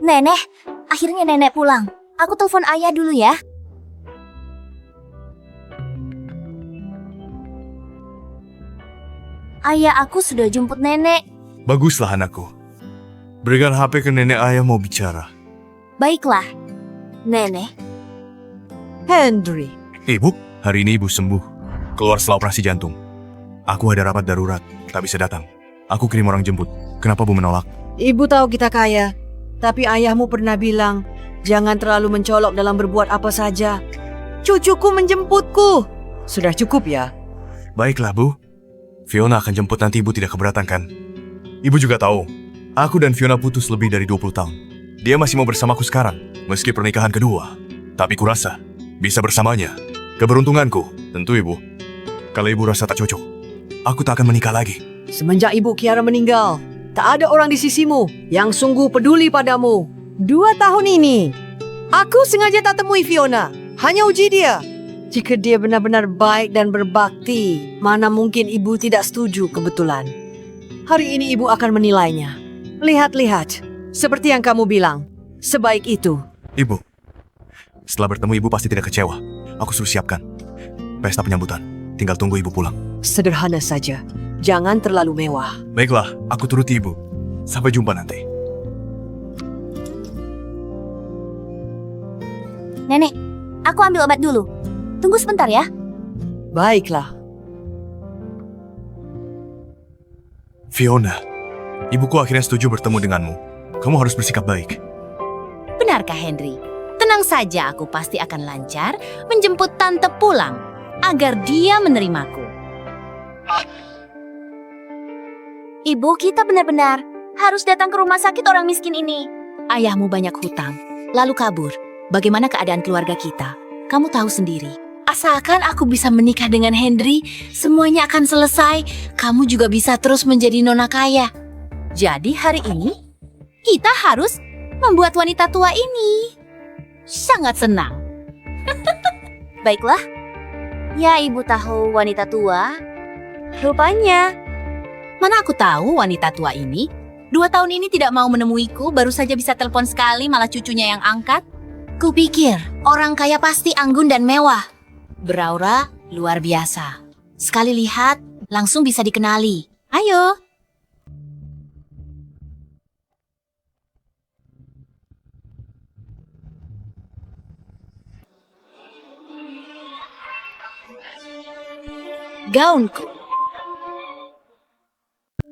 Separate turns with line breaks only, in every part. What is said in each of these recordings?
Nenek, akhirnya nenek pulang. Aku telepon ayah dulu ya. Ayah, aku sudah jemput nenek.
Baguslah anakku. Berikan HP ke nenek, ayah mau bicara.
Baiklah, nenek.
Henry,
Ibu, hari ini ibu sembuh. Keluar setelah operasi jantung. Aku ada rapat darurat, tak bisa datang. Aku kirim orang jemput. Kenapa bu menolak?
ibu tahu kita kaya, tapi ayahmu pernah bilang, jangan terlalu mencolok dalam berbuat apa saja. Cucuku menjemputku. Sudah cukup ya?
Baiklah bu. Fiona akan jemput nanti, ibu tidak keberatan kan? Ibu juga tahu, aku dan Fiona putus lebih dari 20 tahun. Dia masih mau bersamaku sekarang, meski pernikahan kedua. Tapi kurasa, bisa bersamanya. Keberuntunganku, tentu ibu. Kalau ibu rasa tak cocok, aku tak akan menikah lagi.
Semenjak ibu Kiara meninggal, tak ada orang di sisimu yang sungguh peduli padamu. 2 tahun ini, aku sengaja tak temui Fiona. Hanya uji dia. Jika dia benar-benar baik dan berbakti, mana mungkin ibu tidak setuju kebetulan. Hari ini ibu akan menilainya. Lihat-lihat, seperti yang kamu bilang, sebaik itu.
Ibu, setelah bertemu ibu pasti tidak kecewa. Aku suruh siapkan pesta penyambutan. Tinggal tunggu ibu pulang.
Sederhana saja, jangan terlalu mewah.
Baiklah, aku turuti ibu. Sampai jumpa nanti.
Nenek, aku ambil obat dulu. Tunggu sebentar ya.
Baiklah.
Fiona, ibuku akhirnya setuju bertemu denganmu. Kamu harus bersikap baik.
Benarkah Henry? Tenang saja, aku pasti akan lancar menjemput tante pulang agar dia menerimaku.
Ibu, kita benar-benar harus datang ke rumah sakit orang miskin ini.
Ayahmu banyak hutang, lalu kabur. Bagaimana keadaan keluarga kita? Kamu tahu sendiri. Asalkan aku bisa menikah dengan Henry, semuanya akan selesai. Kamu juga bisa terus menjadi nona kaya. Jadi hari ini, kita harus membuat wanita tua ini sangat senang.
Baiklah. Ya, ibu tahu wanita tua. Rupanya.
Mana aku tahu wanita tua ini? 2 tahun ini tidak mau menemuiku, baru saja bisa telepon sekali, malah cucunya yang angkat. Kupikir orang kaya pasti anggun dan mewah. Beraura luar biasa. Sekali lihat, langsung bisa dikenali. Ayo. Gaunku.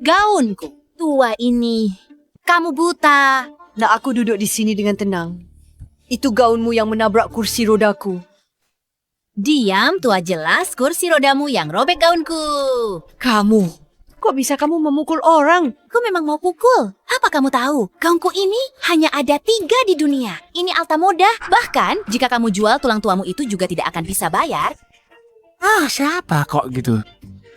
Gaunku. Tua ini. Kamu buta.
Nak aku duduk di sini dengan tenang. Itu gaunmu yang menabrak kursi rodaku.
Diam, tua, jelas kursi rodamu yang robek gaunku.
Kamu, kok bisa kamu memukul orang?
Aku memang mau pukul. Apa kamu tahu? Gaunku ini hanya ada 3 di dunia. Ini alta moda. Bahkan, jika kamu jual tulang tuamu itu juga tidak akan bisa bayar.
Ah, siapa kok gitu?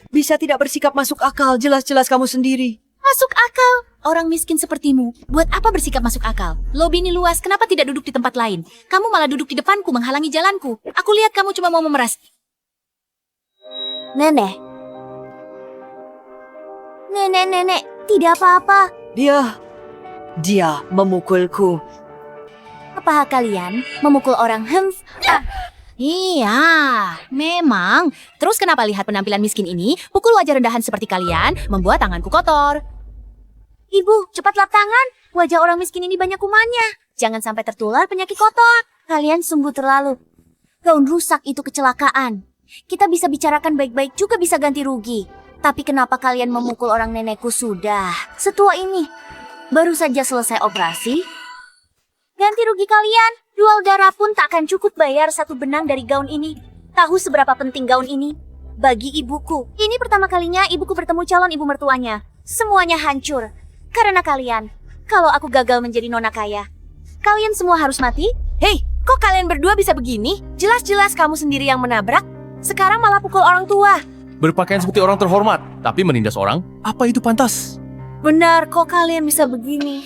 Bisa tidak bersikap masuk akal, jelas-jelas kamu sendiri.
Masuk akal. Orang miskin sepertimu, buat apa bersikap masuk akal? Lobi ini luas, kenapa tidak duduk di tempat lain? Kamu malah duduk di depanku, menghalangi jalanku. Aku lihat kamu cuma mau memeras.
Nenek. Nenek, tidak apa-apa.
Dia memukulku.
Apa kalian memukul orang?
Iya, memang. Terus kenapa lihat penampilan miskin ini, pukul wajah rendahan seperti kalian, membuat tanganku kotor?
Ibu, cepat lap tangan. Wajah orang miskin ini banyak kumannya. Jangan sampai tertular penyakit kotor. Kalian sungguh terlalu. Gaun rusak itu kecelakaan. Kita bisa bicarakan baik-baik, juga bisa ganti rugi. Tapi kenapa kalian memukul orang nenekku sudah setua ini? Baru saja selesai operasi. Ganti rugi kalian. 2 darah pun tak akan cukup bayar 1 benang dari gaun ini. Tahu seberapa penting gaun ini? Bagi ibuku. Ini pertama kalinya ibuku bertemu calon ibu mertuanya. Semuanya hancur. Karena kalian. Kalau aku gagal menjadi nona kaya, kalian semua harus mati?
Hei, kok kalian berdua bisa begini? Jelas-jelas kamu sendiri yang menabrak. Sekarang malah pukul orang tua.
Berpakaian seperti orang terhormat, tapi menindas orang, apa itu pantas?
Benar, kok kalian bisa begini?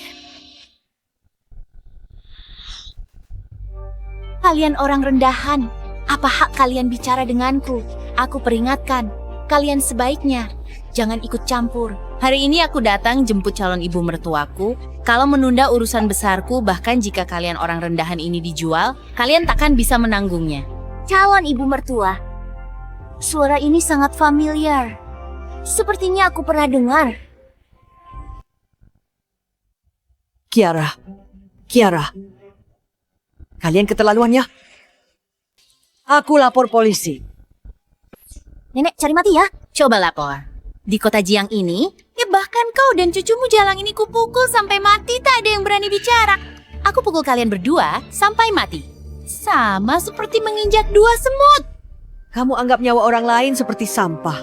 Kalian orang rendahan. Apa hak kalian bicara denganku? Aku peringatkan, kalian sebaiknya jangan ikut campur. Hari ini aku datang jemput calon ibu mertuaku. Kalau menunda urusan besarku, bahkan jika kalian orang rendahan ini dijual, kalian takkan bisa menanggungnya.
Calon ibu mertua. Suara ini sangat familiar. Sepertinya aku pernah dengar.
Kiara. Kiara. Kalian keterlaluan ya. Aku lapor polisi.
Nenek, cari mati ya.
Coba lapor. Di kota Jiang ini, ya bahkan kau dan cucumu jalang ini kupukul sampai mati, tak ada yang berani bicara. Aku pukul kalian berdua sampai mati. Sama seperti menginjak dua semut.
Kamu anggap nyawa orang lain seperti sampah.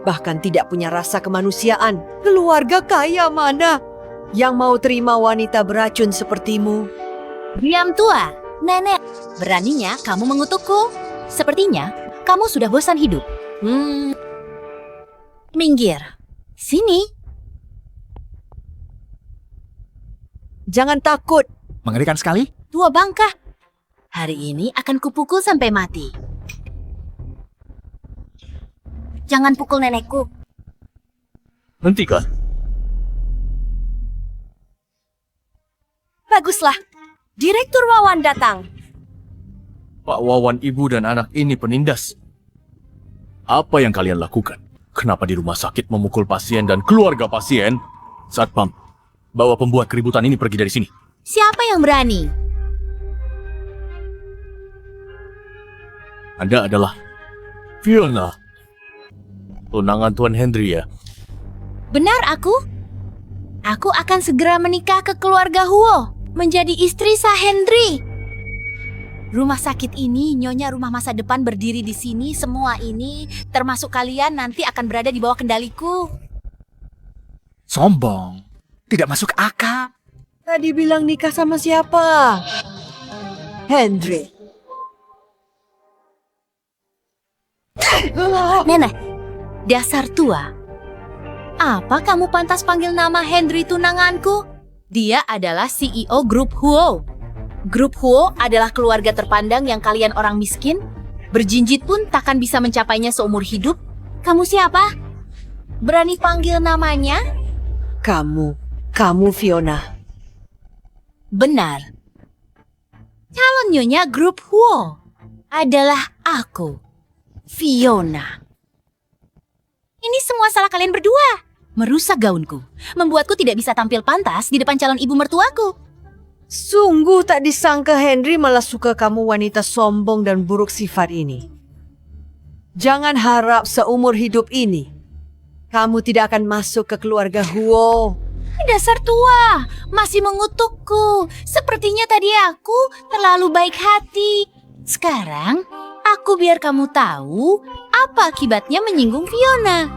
Bahkan tidak punya rasa kemanusiaan. Keluarga kaya mana yang mau terima wanita beracun sepertimu?
Diam tua, nenek. Beraninya kamu mengutukku. Sepertinya kamu sudah bosan hidup. Minggir. Sini.
Jangan takut.
Mengerikan sekali.
Tua bangka. Hari ini akan kupukul sampai mati.
Jangan pukul nenekku.
Hentikan.
Baguslah. Direktur Wawan datang.
Pak Wawan, ibu dan anak ini penindas. Apa yang kalian lakukan? Kenapa di rumah sakit memukul pasien dan keluarga pasien? Satpam, bawa pembuat keributan ini pergi dari sini.
Siapa yang berani?
Anda adalah Fiona, tunangan Tuan Henry ya?
Benar aku? Aku akan segera menikah ke keluarga Huo, menjadi istri Sah Henry. Rumah sakit ini, nyonya rumah masa depan berdiri di sini, semua ini, termasuk kalian nanti akan berada di bawah kendaliku.
Sombong. Tidak masuk akal.
Tadi bilang nikah sama siapa? Henry.
Nenek,
Dasar tua. Apa kamu pantas panggil nama Henry tunanganku? Dia adalah CEO Grup Huo. Grup Huo adalah keluarga terpandang yang kalian orang miskin. Berjinjit pun takkan bisa mencapainya seumur hidup.
kamu siapa?
Berani panggil namanya?
Kamu Fiona.
Benar. Calon nyonya Grup Huo adalah aku, Fiona. Ini semua salah kalian berdua. Merusak gaunku, membuatku tidak bisa tampil pantas di depan calon ibu mertuaku.
Sungguh tak disangka Henry malah suka kamu wanita sombong dan buruk sifat ini. Jangan harap seumur hidup ini kamu tidak akan masuk ke keluarga Huo.
Dasar tua, masih mengutukku. Sepertinya tadi aku terlalu baik hati. Sekarang, aku biar kamu tahu apa akibatnya menyinggung Fiona.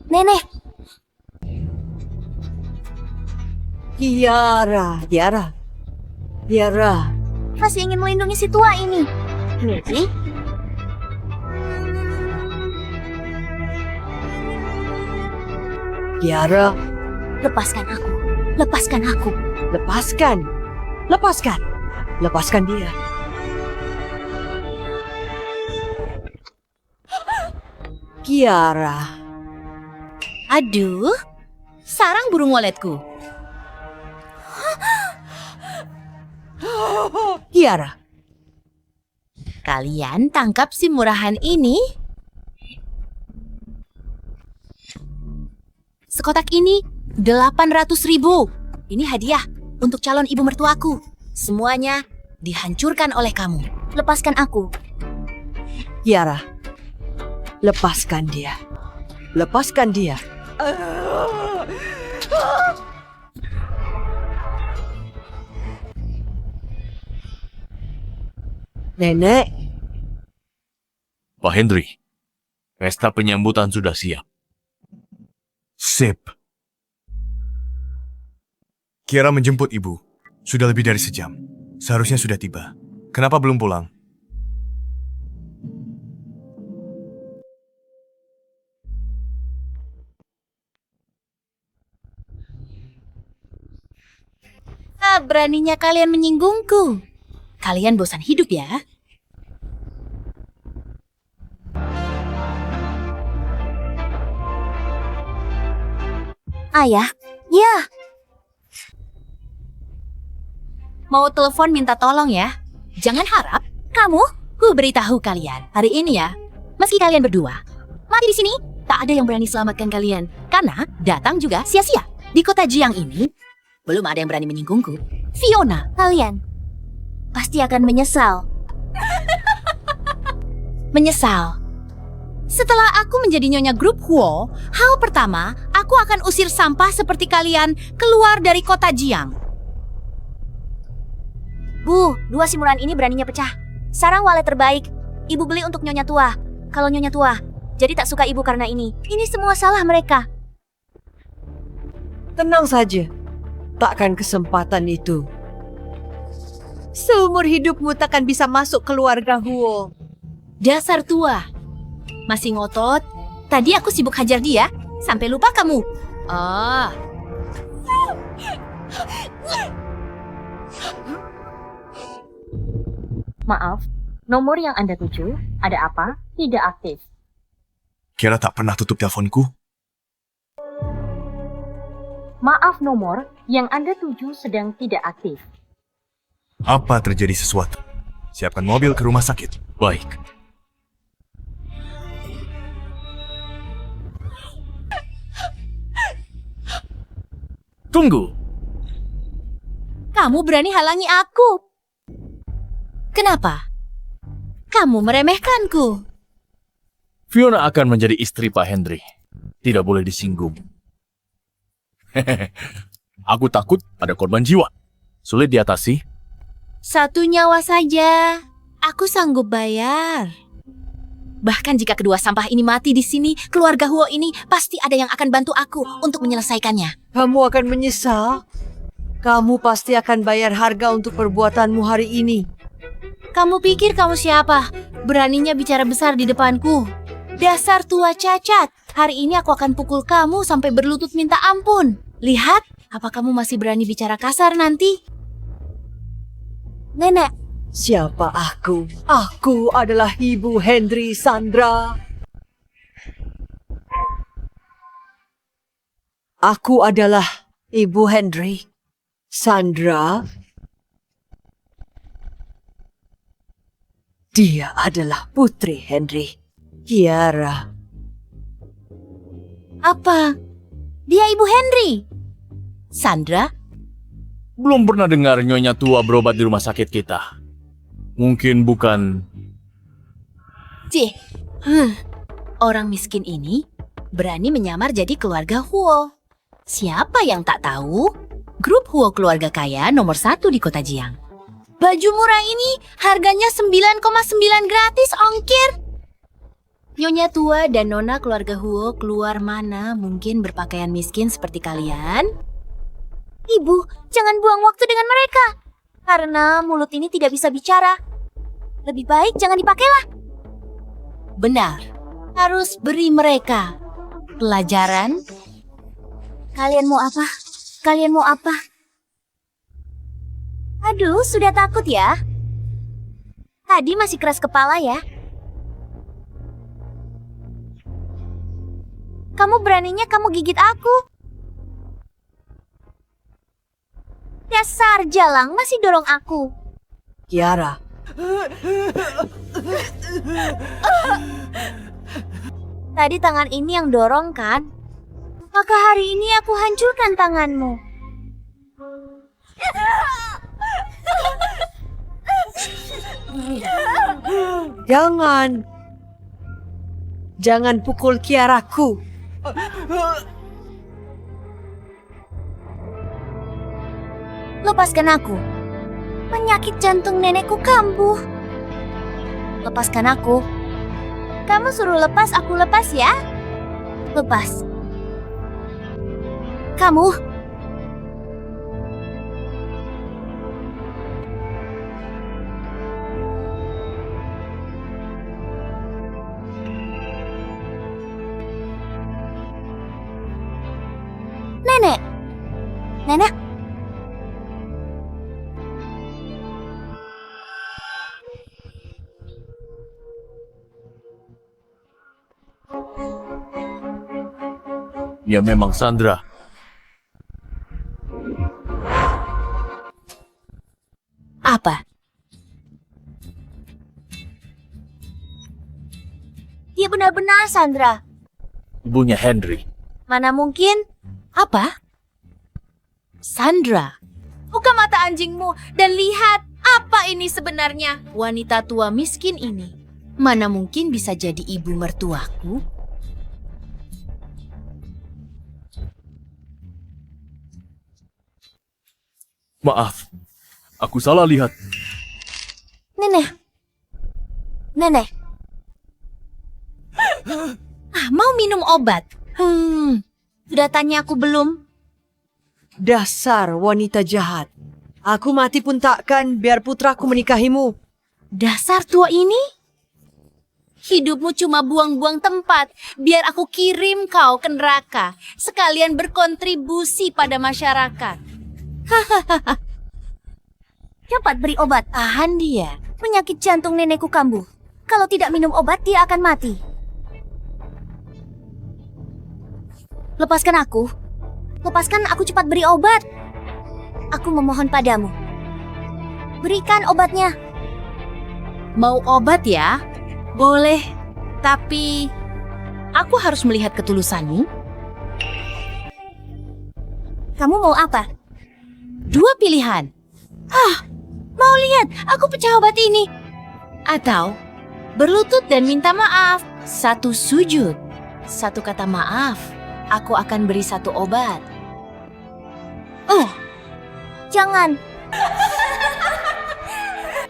Nenek,
Kiara.
masih ingin melindungi si tua ini. Niki?
Kiara,
Lepaskan aku. Lepaskan aku.
lepaskan dia. Kiara,
Aduh, sarang burung waletku.
Kiara,
Kalian tangkap si murahan ini. Sekotak ini 800.000. Ini hadiah untuk calon ibu mertuaku. Semuanya dihancurkan oleh kamu.
Lepaskan aku.
Kiara, lepaskan dia. Nenek,
Pak Henry, pesta penyambutan sudah siap.
Sip. Kiara menjemput ibu. Sudah lebih dari sejam. Seharusnya sudah tiba. Kenapa belum pulang?
Beraninya kalian menyinggungku. Kalian bosan hidup ya?
Ayah, ya,
Mau telepon minta tolong ya? Jangan harap
kamu?
ku beritahu kalian hari ini ya. Meski kalian berdua mati di sini, tak ada yang berani selamatkan kalian. Karena datang juga sia-sia. Di kota Jiang ini, belum ada yang berani menyinggungku. Fiona,
Kalian pasti akan menyesal.
menyesal. Setelah aku menjadi nyonya grup Huo, hal pertama, aku akan usir sampah seperti kalian keluar dari kota Jiang.
Bu, 2 simulan ini beraninya pecah. Sarang walet terbaik. Ibu beli untuk Nyonya Tua. Kalau Nyonya Tua, jadi tak suka ibu karena ini. Ini semua salah mereka.
Tenang saja. Takkan kesempatan itu. Seumur hidupmu takkan bisa masuk keluarga Huo.
Dasar tua. Masih ngotot? Tadi aku sibuk hajar dia, sampai lupa kamu. Ah,
Maaf, nomor yang Anda tuju, ada apa? Tidak aktif.
Kira tak pernah tutup teleponku?
Maaf, nomor yang Anda tuju sedang tidak aktif.
Apa terjadi sesuatu? Siapkan mobil ke rumah sakit.
Baik. Tunggu.
kamu berani halangi aku. Kenapa? Kamu meremehkanku.
Fiona akan menjadi istri Pak Henry. Tidak boleh disinggung. Aku takut ada korban jiwa. Sulit diatasi.
1 nyawa saja. Aku sanggup bayar. Bahkan jika kedua sampah ini mati di sini, keluarga Huo ini pasti ada yang akan bantu aku untuk menyelesaikannya.
Kamu akan menyesal. Kamu pasti akan bayar harga untuk perbuatanmu hari ini.
Kamu pikir kamu siapa? Beraninya bicara besar di depanku. Dasar tua cacat. Hari ini aku akan pukul kamu sampai berlutut minta ampun. Lihat, apa kamu masih berani bicara kasar nanti?
Nenek,
Siapa aku? Aku adalah Ibu Henry Sandra. Aku adalah Ibu Henry Sandra. Dia adalah putri Henry, Kiara.
Apa? Dia Ibu Henry? Sandra?
Belum pernah dengar nyonya tua berobat di rumah sakit kita. Mungkin bukan...
Cih, orang miskin ini berani menyamar jadi keluarga Huo. Siapa yang tak tahu? Grup Huo keluarga kaya nomor 1 di kota Jiang. Baju murah ini harganya 9,9 gratis ongkir. Nyonya tua dan nona keluarga Huo keluar mana mungkin berpakaian miskin seperti kalian?
Ibu, jangan buang waktu dengan mereka. Karena mulut ini tidak bisa bicara. Lebih baik jangan dipakailah.
Benar, harus beri mereka pelajaran.
Kalian mau apa? Kalian mau apa? Aduh, sudah takut ya? Tadi masih keras kepala ya? Kamu beraninya kamu gigit aku? Dasar jalang masih dorong aku.
Kiara,
Tadi tangan ini yang dorong kan? Maka hari ini aku hancurkan tanganmu.
jangan. Jangan pukul Kiaraku.
Lepaskan aku. Penyakit jantung nenekku kambuh. Lepaskan aku. Kamu suruh lepas, aku lepas ya. Lepas. Kamu. Nenek. Nenek.
Ya memang Sandra.
Apa?
Dia benar-benar Sandra.
Ibunya Henry.
Mana mungkin?
Apa? Sandra. Buka mata anjingmu dan lihat apa ini sebenarnya. Wanita tua miskin ini. Mana mungkin bisa jadi ibu mertuaku?
Maaf, aku salah lihat.
Nenek. Nenek.
Mau minum obat?
Sudah tanya aku belum?
Dasar wanita jahat. Aku mati pun takkan biar putraku menikahimu.
Dasar tua ini? Hidupmu cuma buang-buang tempat, biar aku kirim kau ke neraka, sekalian berkontribusi pada masyarakat.
Cepat beri obat.
Tahan dia.
Penyakit jantung nenekku kambuh. Kalau tidak minum obat, dia akan mati. Lepaskan aku. Lepaskan aku, cepat beri obat. Aku memohon padamu. Berikan obatnya.
Mau obat ya? Boleh, tapi aku harus melihat ketulusanmu.
Kamu mau apa?
Dua pilihan. Mau lihat aku pecah obat ini. Atau berlutut dan minta maaf. Satu sujud, satu kata maaf. Aku akan beri satu obat.
Jangan.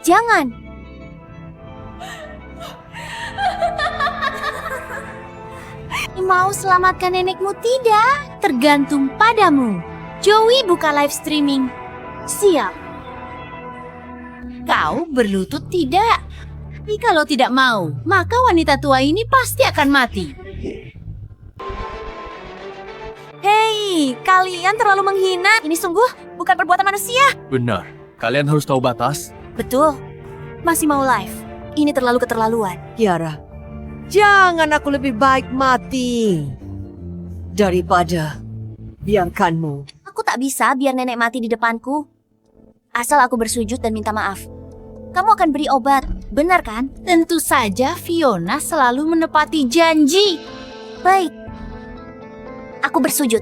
Jangan. Mau selamatkan nenekmu tidak? Tergantung padamu. Joey buka live streaming. Siap.
Kau berlutut tidak. Tapi kalau tidak mau, maka wanita tua ini pasti akan mati.
Hei, kalian terlalu menghina. Ini sungguh bukan perbuatan manusia.
Benar, kalian harus tahu batas.
Betul. Masih mau live. Ini terlalu keterlaluan.
Kiara, jangan aku lebih baik mati daripada biarkanmu.
Aku tak bisa biar nenek mati di depanku. Asal aku bersujud dan minta maaf. Kamu akan beri obat, benar kan?
Tentu saja Fiona selalu menepati janji.
Baik. Aku bersujud.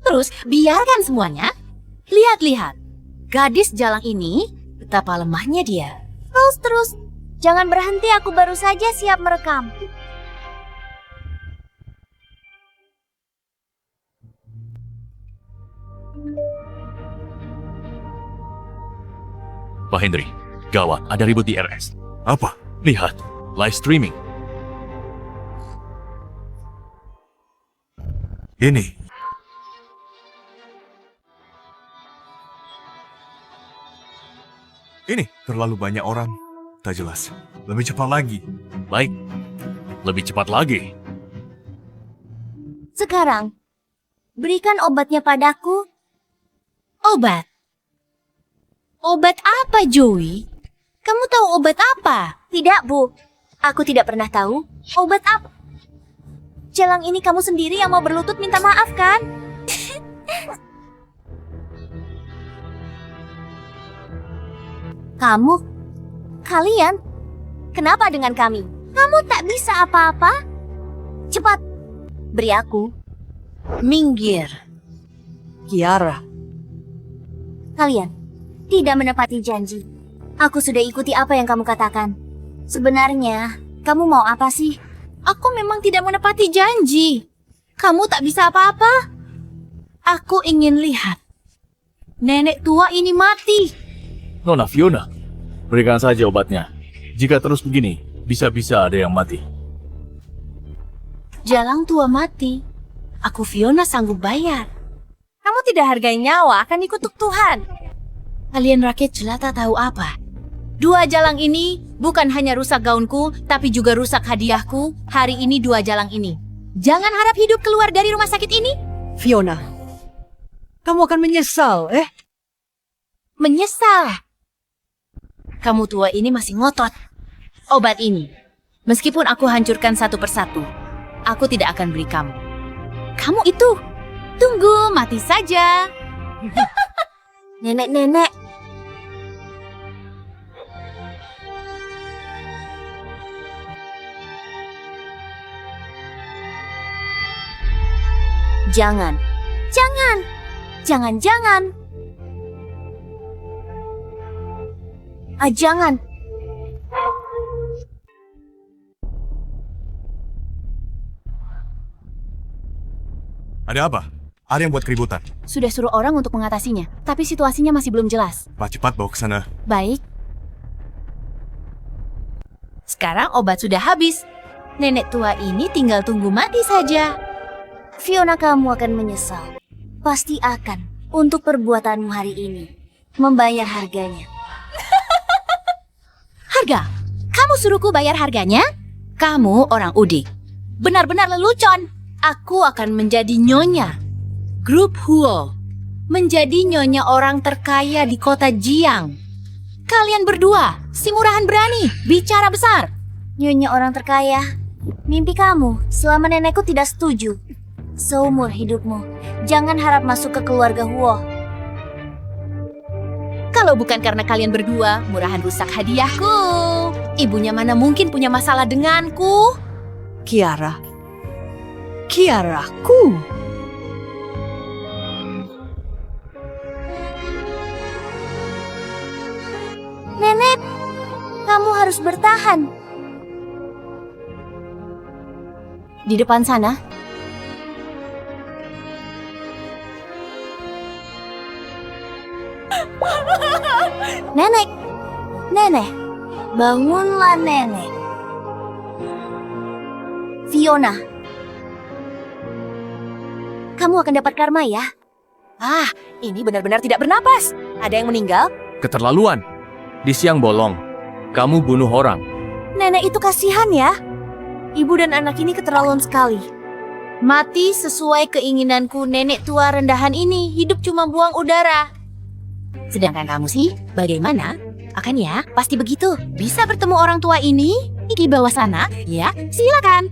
Terus biarkan semuanya. Lihat-lihat, gadis jalang ini betapa lemahnya dia.
Terus. Jangan berhenti, aku baru saja siap merekam.
Pak Henry, gawat, ada ribut di RS.
Apa?
Lihat, live streaming.
Ini. Ini terlalu banyak orang. Tak jelas. Lebih cepat lagi.
Baik, lebih cepat lagi.
Sekarang, berikan obatnya padaku.
Obat? Obat apa, Joey? Kamu tahu obat apa?
Tidak, Bu. Aku tidak pernah tahu. Obat apa? Jalang ini kamu sendiri yang mau berlutut minta maaf, kan? Kalian, kenapa dengan kami? Kamu tak bisa apa-apa? Cepat, beri aku.
Minggir.
Kiara,
Kalian tidak menepati janji. Aku sudah ikuti apa yang kamu katakan. Sebenarnya, kamu mau apa sih?
Aku memang tidak menepati janji. Kamu tak bisa apa-apa. Aku ingin lihat nenek tua ini mati.
Nona Fiona, berikan saja obatnya. Jika terus begini, bisa-bisa ada yang mati.
Jalang tua mati. Aku Fiona sanggup bayar.
Kamu tidak hargai nyawa, akan dikutuk Tuhan.
Kalian rakyat jelata tahu apa? 2 jalang ini bukan hanya rusak gaunku, tapi juga rusak hadiahku. Hari ini 2 jalang ini. Jangan harap hidup keluar dari rumah sakit ini.
Fiona, kamu akan menyesal,
Menyesal. Kamu tua ini masih ngotot. Obat ini, meskipun aku hancurkan satu persatu, aku tidak akan beri kamu. Kamu itu, tunggu, mati saja.
Nenek-nenek, jangan, jangan, jangan. Jangan.
Ada apa? Ada yang buat keributan.
Sudah suruh orang untuk mengatasinya, tapi situasinya masih belum jelas.
Cepat bawa ke sana.
Baik. Sekarang obat sudah habis. Nenek tua ini tinggal tunggu mati saja.
Fiona, kamu akan menyesal. Pasti akan untuk perbuatanmu hari ini. Membayar harganya.
Harga? Kamu suruhku bayar harganya? Kamu orang udik. Benar-benar lelucon. Aku akan menjadi nyonya. Grup Huo. Menjadi nyonya orang terkaya di kota Jiang. Kalian berdua, si murahan berani, bicara besar.
Nyonya orang terkaya. Mimpi kamu selama nenekku tidak setuju. Seumur hidupmu, jangan harap masuk ke keluarga Huo.
Kalau bukan karena kalian berdua, murahan rusak hadiahku. Ibunya mana mungkin punya masalah denganku?
Kiaraku.
Nenek, kamu harus bertahan.
Di depan sana,
Nenek, bangunlah nenek. Fiona, kamu akan dapat karma ya.
ini benar-benar tidak bernapas. Ada yang meninggal?
Keterlaluan. Di siang bolong, kamu bunuh orang.
Nenek itu kasihan ya. Ibu dan anak ini keterlaluan sekali.
Mati sesuai keinginanku nenek tua rendahan ini. Hidup cuma buang udara. Sedangkan kamu sih, bagaimana? Akan ya, pasti begitu. Bisa bertemu orang tua ini di bawah sana? Ya, silakan.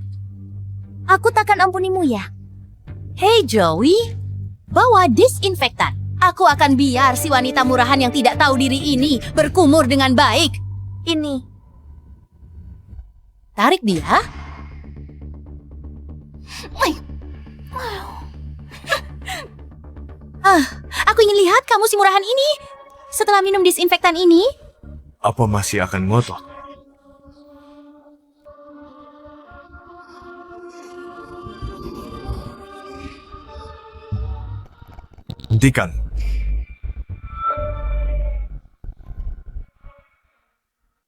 Aku takkan ampunimu ya.
Hey Joey, bawa disinfektan. Aku akan biar si wanita murahan yang tidak tahu diri ini berkumur dengan baik.
Ini.
Tarik dia. Aku ingin lihat kamu si murahan ini. Setelah minum disinfektan ini,
Apa masih akan ngotot? Hentikan.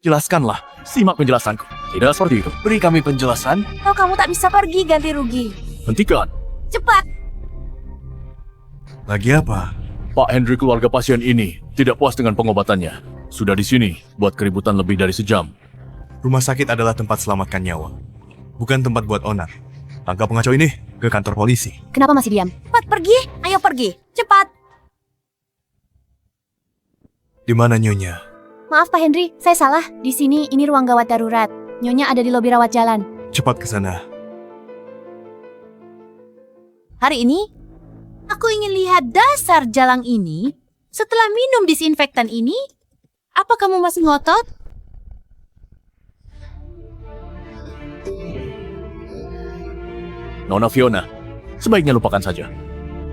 Jelaskanlah, simak penjelasanku. Tidak seperti itu.
Beri kami penjelasan.
Oh, kamu tak bisa pergi ganti rugi.
Hentikan.
Cepat.
Lagi apa?
Pak Henry keluarga pasien ini tidak puas dengan pengobatannya. Sudah di sini buat keributan lebih dari sejam.
Rumah sakit adalah tempat selamatkan nyawa, bukan tempat buat onar. Tangkap pengacau ini ke kantor polisi.
kenapa masih diam?
Cepat pergi. Ayo pergi. Cepat.
Di mana Nyonya?
Maaf Pak Henry, saya salah. Di sini ini ruang gawat darurat. Nyonya ada di lobi rawat jalan.
Cepat ke sana.
Hari ini, aku ingin lihat dasar jalang ini. Setelah minum disinfektan ini, apa kamu masih ngotot?
Nona Fiona, sebaiknya lupakan saja.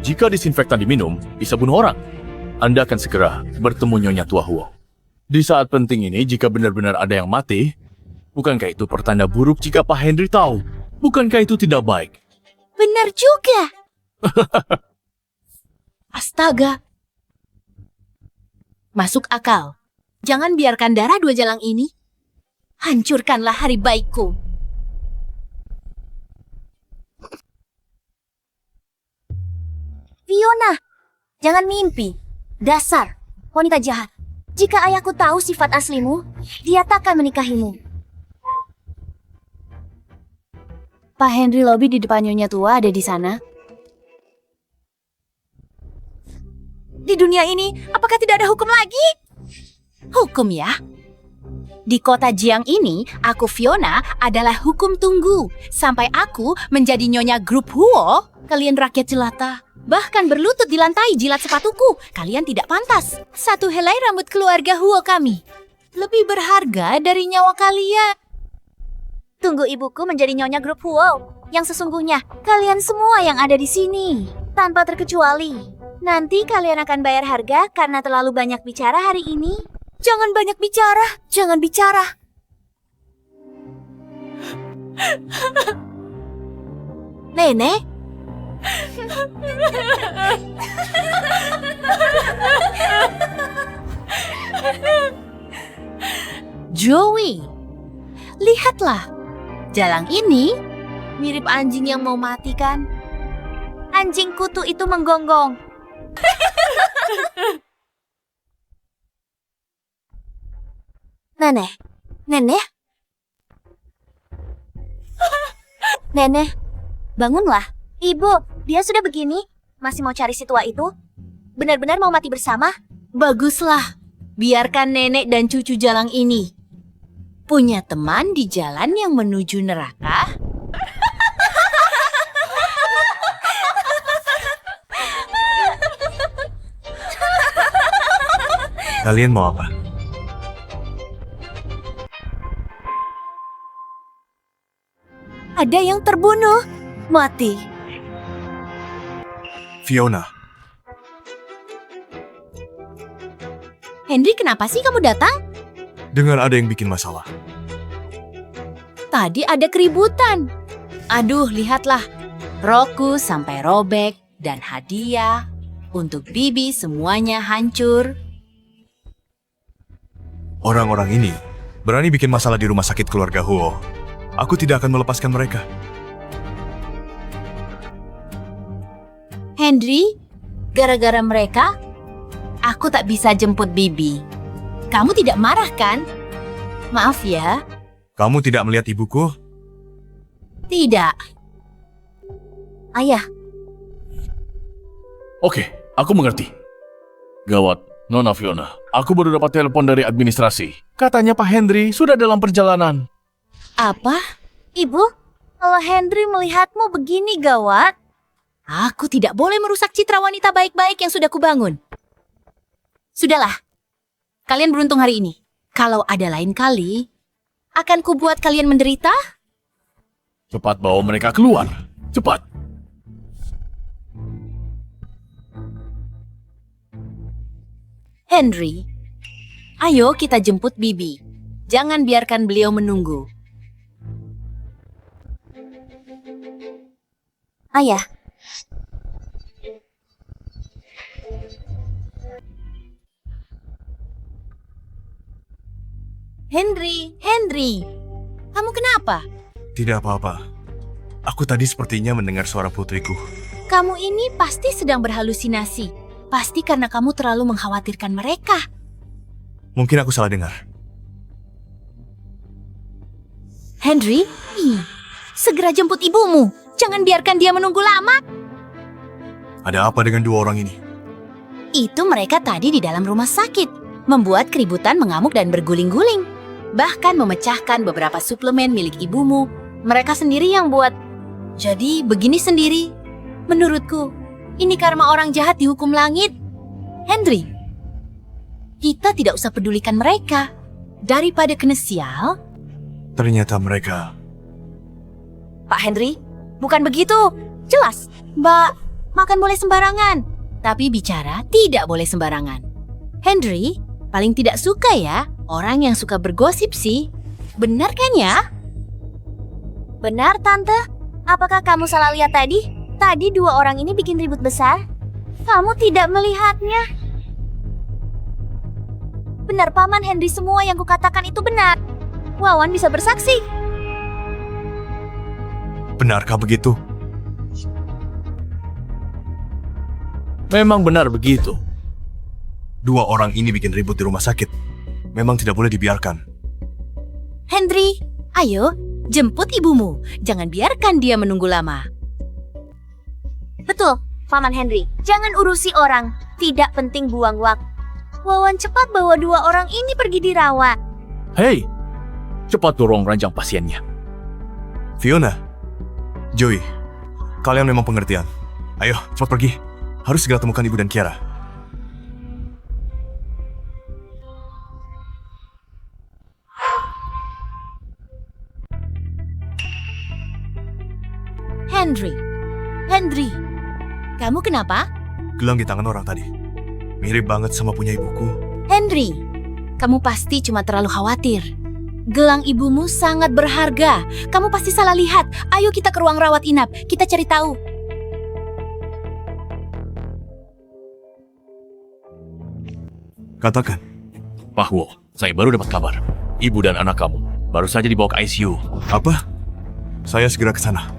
Jika disinfektan diminum, bisa bunuh orang. Anda akan segera bertemu Nyonya Tua Huo. Di saat penting ini, jika benar-benar ada yang mati, bukankah itu pertanda buruk jika Pak Henry tahu? Bukankah itu tidak baik?
Benar juga. Astaga. Masuk akal. Jangan biarkan darah 2 jalang ini. Hancurkanlah hari baikku.
Fiona, Jangan mimpi. Dasar wanita jahat. Jika ayahku tahu sifat aslimu, dia takkan menikahimu. Pak Henry Lobby di depan Nyonya Tua ada di sana. Di dunia ini, apakah tidak ada hukum lagi?
Hukum ya? Di kota Jiang ini, aku Fiona adalah hukum tunggu. Sampai aku menjadi nyonya grup Huo, kalian rakyat jelata. Bahkan berlutut di lantai jilat sepatuku. Kalian tidak pantas. Satu helai rambut keluarga Huo kami lebih berharga dari nyawa kalian.
Tunggu ibuku menjadi nyonya grup Huo. Yang sesungguhnya, kalian semua yang ada di sini. Tanpa terkecuali. Nanti kalian akan bayar harga karena terlalu banyak bicara hari ini. Jangan banyak bicara. Jangan bicara.
Nenek, Joey, lihatlah. Jalang ini mirip anjing yang mau mati kan?
Anjing kutu itu menggonggong. Nenek. Nenek. Nenek, bangunlah. Ibu, dia sudah begini. Masih mau cari si tua itu? Benar-benar mau mati bersama?
Baguslah. Biarkan nenek dan cucu jalang ini punya teman di jalan yang menuju neraka.
Kalian mau apa?
Ada yang terbunuh. Mati.
Fiona,
Henry, kenapa sih kamu datang?
dengar ada yang bikin masalah.
Tadi ada keributan. Aduh, lihatlah. Roku sampai robek dan hadiah untuk Bibi semuanya hancur.
Orang-orang ini berani bikin masalah di rumah sakit keluarga Huo. Aku tidak akan melepaskan mereka.
Henry, gara-gara mereka, aku tak bisa jemput Bibi. Kamu tidak marah kan? Maaf ya.
Kamu tidak melihat ibuku?
Tidak.
Ayah,
Oke, aku mengerti. Gawat, Nona Fiona. Aku baru dapat telepon dari administrasi. Katanya Pak Henry sudah dalam perjalanan.
Apa?
ibu, kalau Henry melihatmu begini gawat.
Aku tidak boleh merusak citra wanita baik-baik yang sudah kubangun. Sudahlah. Kalian beruntung hari ini. Kalau ada lain kali, akan kubuat kalian menderita?
Cepat bawa mereka keluar. Cepat.
Henry, ayo kita jemput Bibi. Jangan biarkan beliau menunggu.
Ayah,
Henry, kamu kenapa?
Tidak apa-apa. Aku tadi sepertinya mendengar suara putriku.
Kamu ini pasti sedang berhalusinasi. Pasti karena kamu terlalu mengkhawatirkan mereka.
Mungkin aku salah dengar.
Henry, segera jemput ibumu. Jangan biarkan dia menunggu lama.
Ada apa dengan dua orang ini?
Itu mereka tadi di dalam rumah sakit, membuat keributan, mengamuk dan berguling-guling. Bahkan memecahkan beberapa suplemen milik ibumu. Mereka sendiri yang buat. Jadi begini sendiri. Menurutku, ini karma orang jahat dihukum langit. Henry, kita tidak usah pedulikan mereka. Daripada kena sial.
Ternyata mereka...
Pak Henry, bukan begitu. Jelas, Mbak, makan boleh sembarangan.
Tapi bicara tidak boleh sembarangan. Henry, paling tidak suka ya orang yang suka bergosip sih. Benar kan ya?
Benar, Tante. Apakah kamu salah lihat tadi? Tadi dua orang ini bikin ribut besar. Kamu tidak melihatnya. Benar, Paman Henry, semua yang kukatakan itu benar. Wawan bisa bersaksi.
Benarkah begitu?
Memang benar begitu.
Dua orang ini bikin ribut di rumah sakit. Memang tidak boleh dibiarkan.
Henry, ayo, jemput ibumu. Jangan biarkan dia menunggu lama.
Betul, Paman Henry. Jangan urusi orang. Tidak penting buang waktu. Wawan, cepat bawa dua orang ini pergi dirawat.
Hei, cepat dorong ranjang pasiennya.
Fiona, Joey, kalian memang pengertian. Ayo, cepat pergi. Harus segera temukan ibu dan Kiara.
Henry, kamu kenapa?
Gelang di tangan orang tadi. Mirip banget sama punya ibuku.
Henry, kamu pasti cuma terlalu khawatir. Gelang ibumu sangat berharga. Kamu pasti salah lihat. Ayo kita ke ruang rawat inap. Kita cari tahu.
Katakan.
Pak Huo, saya baru dapat kabar. Ibu dan anak kamu baru saja dibawa ke ICU.
Apa? Saya segera ke sana.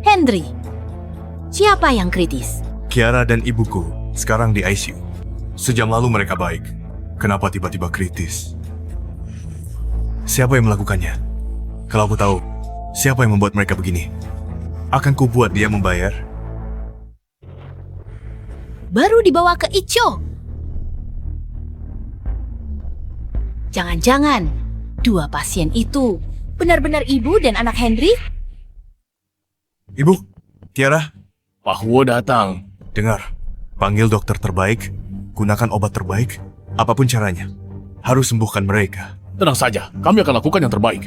Henry, siapa yang kritis?
Kiara dan ibuku sekarang di ICU. Sejam lalu mereka baik. Kenapa tiba-tiba kritis? Siapa yang melakukannya? Kalau aku tahu, siapa yang membuat mereka begini? Akan kubuat dia membayar.
Baru dibawa ke Icho. Jangan-jangan dua pasien itu benar-benar ibu dan anak Henry?
Ibu, Kiara,
Pak Huo datang.
dengar. Panggil dokter terbaik, gunakan obat terbaik, apapun caranya. Harus sembuhkan mereka.
Tenang saja, kami akan lakukan yang terbaik.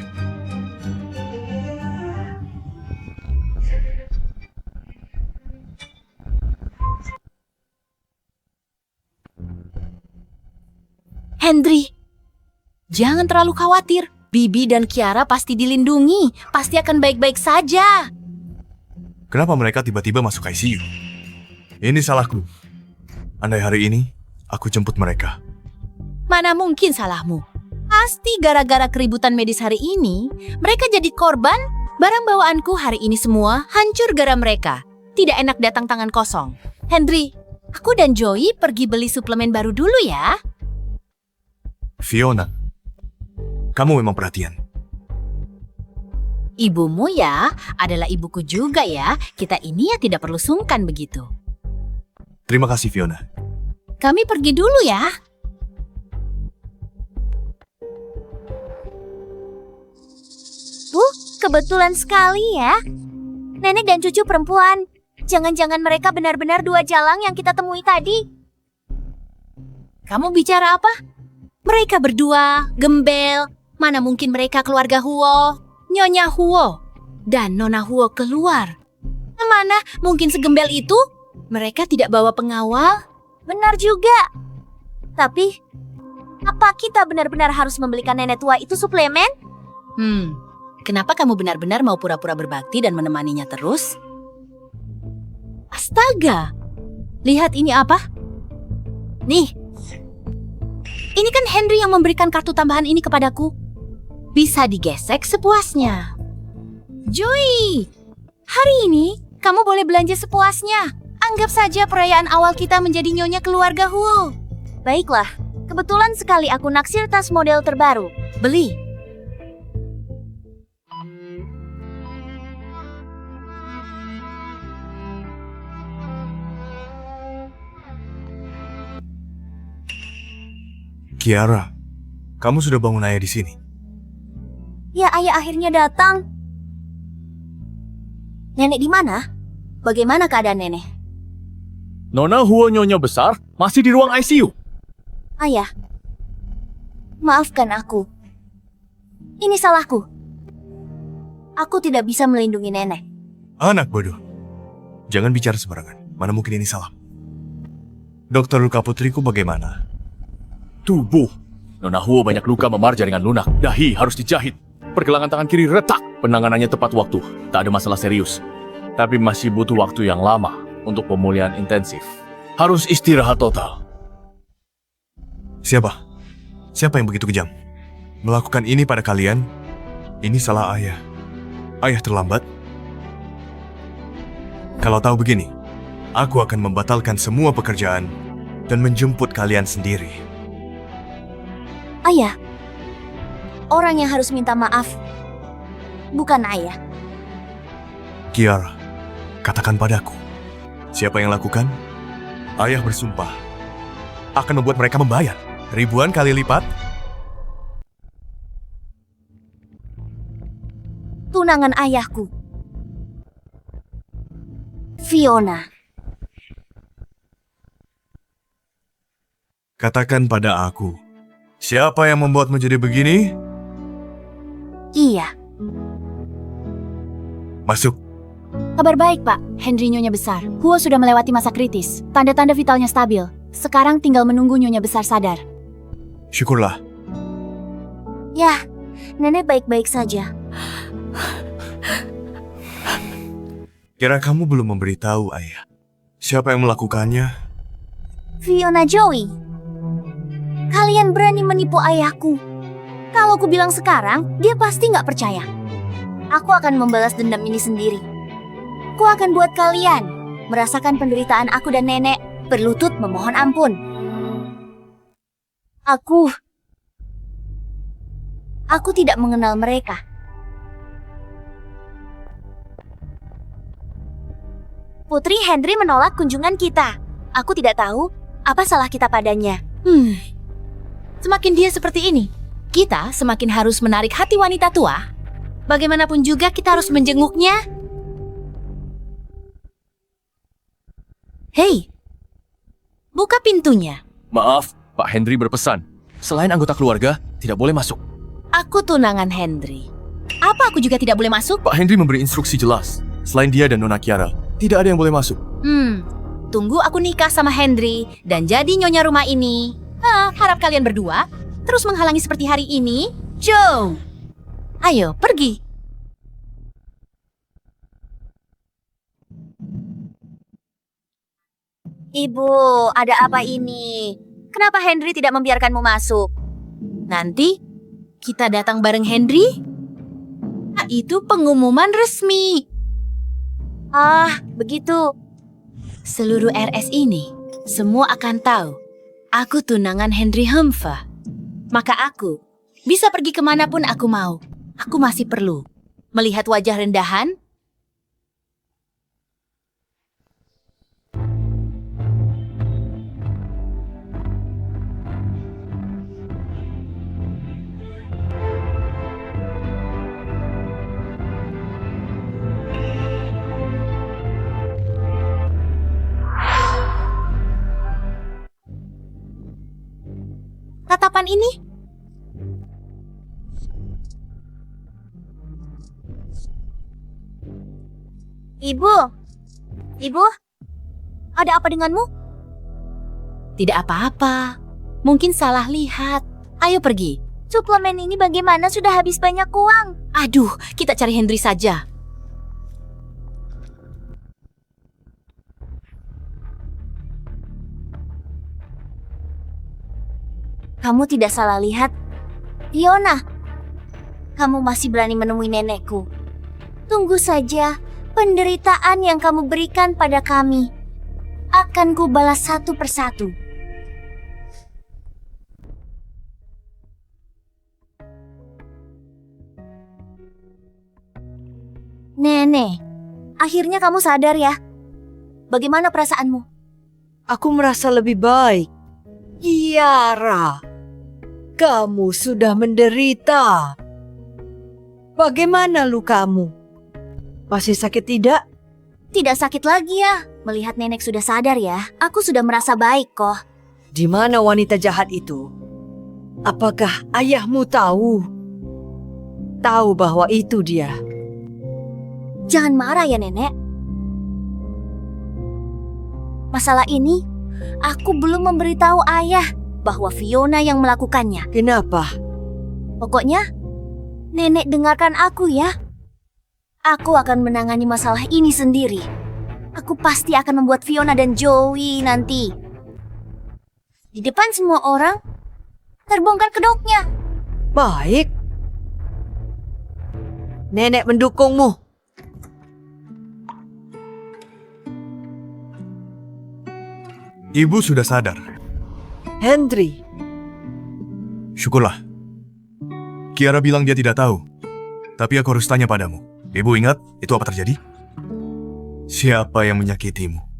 Henry, jangan terlalu khawatir. Bibi dan Kiara pasti dilindungi. Pasti akan baik-baik saja.
Kenapa mereka tiba-tiba masuk ICU? Ini salahku. Andai hari ini, aku jemput mereka.
Mana mungkin salahmu? Pasti gara-gara keributan medis hari ini, mereka jadi korban. Barang bawaanku hari ini semua hancur gara mereka. Tidak enak datang tangan kosong. Henry, aku dan Joey pergi beli suplemen baru dulu ya.
Fiona, kamu memang perhatian.
Ibumu ya, adalah ibuku juga ya. Kita ini ya tidak perlu sungkan begitu.
Terima kasih, Fiona.
Kami pergi dulu ya.
Bu, kebetulan sekali ya. Nenek dan cucu perempuan. Jangan-jangan mereka benar-benar dua jalang yang kita temui tadi.
Kamu bicara apa? Mereka berdua, gembel. Mana mungkin mereka keluarga Huo? Nyonya Huo dan Nona Huo keluar. Mana mungkin segembel itu? Mereka tidak bawa pengawal?
Benar juga. Tapi, apa kita benar-benar harus membelikan nenek tua itu suplemen?
Kenapa kamu benar-benar mau pura-pura berbakti dan menemaninya terus? Astaga, lihat ini apa? Nih, ini kan Henry yang memberikan kartu tambahan ini kepadaku. Bisa digesek sepuasnya. Joey, hari ini kamu boleh belanja sepuasnya. Anggap saja perayaan awal kita menjadi nyonya keluarga Huo.
Baiklah, kebetulan sekali aku naksir tas model terbaru.
Beli.
Kiara, kamu sudah bangun ayah di sini.
Ya, ayah akhirnya datang. Nenek di mana? Bagaimana keadaan nenek?
Nona Huo nyonya besar masih di ruang ICU.
Ayah, maafkan aku. Ini salahku. Aku tidak bisa melindungi nenek.
Anak bodoh. Jangan bicara sembarangan. Mana mungkin ini salah. Dokter luka putriku bagaimana?
Tubuh. Nona Huo banyak luka memar jaringan lunak. Dahi harus dijahit. Pergelangan tangan kiri retak. Penanganannya tepat waktu. Tak ada masalah serius. Tapi masih butuh waktu yang lama untuk pemulihan intensif. Harus istirahat total.
Siapa? Siapa yang begitu kejam? Melakukan ini pada kalian? Ini salah ayah. Ayah terlambat? Kalau tahu begini, Aku akan membatalkan semua pekerjaan dan menjemput kalian sendiri.
Ayah, orang yang harus minta maaf bukan ayah.
Kiara, katakan padaku, siapa yang lakukan? Ayah bersumpah akan membuat mereka membayar ribuan kali lipat.
Tunangan ayahku, Fiona.
Katakan pada aku, siapa yang membuatmu jadi begini?
Iya.
Masuk.
Kabar baik, Pak. Henry Nyonya Besar. Huo sudah melewati masa kritis. Tanda-tanda vitalnya stabil. Sekarang tinggal menunggu Nyonya Besar sadar.
Syukurlah.
Ya, nenek baik-baik saja.
Kira kamu belum memberitahu ayah. Siapa yang melakukannya?
Fiona Joey. Kalian berani menipu ayahku. Kalau aku bilang sekarang, dia pasti nggak percaya. Aku akan membalas dendam ini sendiri. Aku akan buat kalian merasakan penderitaan aku dan nenek berlutut memohon ampun. Aku tidak mengenal mereka. Putri Henry menolak kunjungan kita. Aku tidak tahu apa salah kita padanya.
Semakin dia seperti ini, kita semakin harus menarik hati wanita tua. Bagaimanapun juga kita harus menjenguknya. Hei, buka pintunya.
Maaf, Pak Henry berpesan. Selain anggota keluarga, tidak boleh masuk.
Aku tunangan Henry. Apa aku juga tidak boleh masuk?
Pak Henry memberi instruksi jelas. Selain dia dan Nona Kiara, tidak ada yang boleh masuk.
Tunggu aku nikah sama Henry dan jadi nyonya rumah ini. Harap kalian berdua terus menghalangi seperti hari ini. Joe, ayo pergi.
Ibu, ada apa ini? Kenapa Henry tidak membiarkanmu masuk?
Nanti kita datang bareng Henry. Itu pengumuman resmi.
Begitu.
Seluruh RS ini, semua akan tahu. Aku tunangan Henry Hempha. Maka aku bisa pergi kemanapun aku mau. Aku masih perlu melihat wajah rendahan.
Tatapan ini? Ibu, ada apa denganmu?
Tidak apa-apa. Mungkin salah lihat. Ayo pergi.
Suplemen ini bagaimana sudah habis banyak uang?
Aduh, kita cari Henry saja.
Kamu tidak salah lihat. Fiona, kamu masih berani menemui nenekku. Tunggu saja, penderitaan yang kamu berikan pada kami akan kubalas satu persatu. Nenek, akhirnya kamu sadar ya? Bagaimana perasaanmu?
Aku merasa lebih baik. Kiara, kamu sudah menderita. Bagaimana lukamu? Masih sakit tidak?
Tidak sakit lagi ya. Melihat nenek sudah sadar ya, aku sudah merasa baik kok.
Di mana wanita jahat itu? Apakah ayahmu tahu? Tahu bahwa itu dia.
Jangan marah ya nenek. Masalah ini, aku belum memberitahu ayah bahwa Fiona yang melakukannya.
Kenapa?
Pokoknya, nenek dengarkan aku ya. Aku akan menangani masalah ini sendiri. Aku pasti akan membuat Fiona dan Joey nanti. Di depan semua orang, terbongkar kedoknya.
Baik. Nenek mendukungmu.
Ibu sudah sadar.
Henry,
Syukurlah. Kiara bilang dia tidak tahu. Tapi aku harus tanya padamu. Ibu ingat itu apa terjadi? Siapa yang menyakitimu?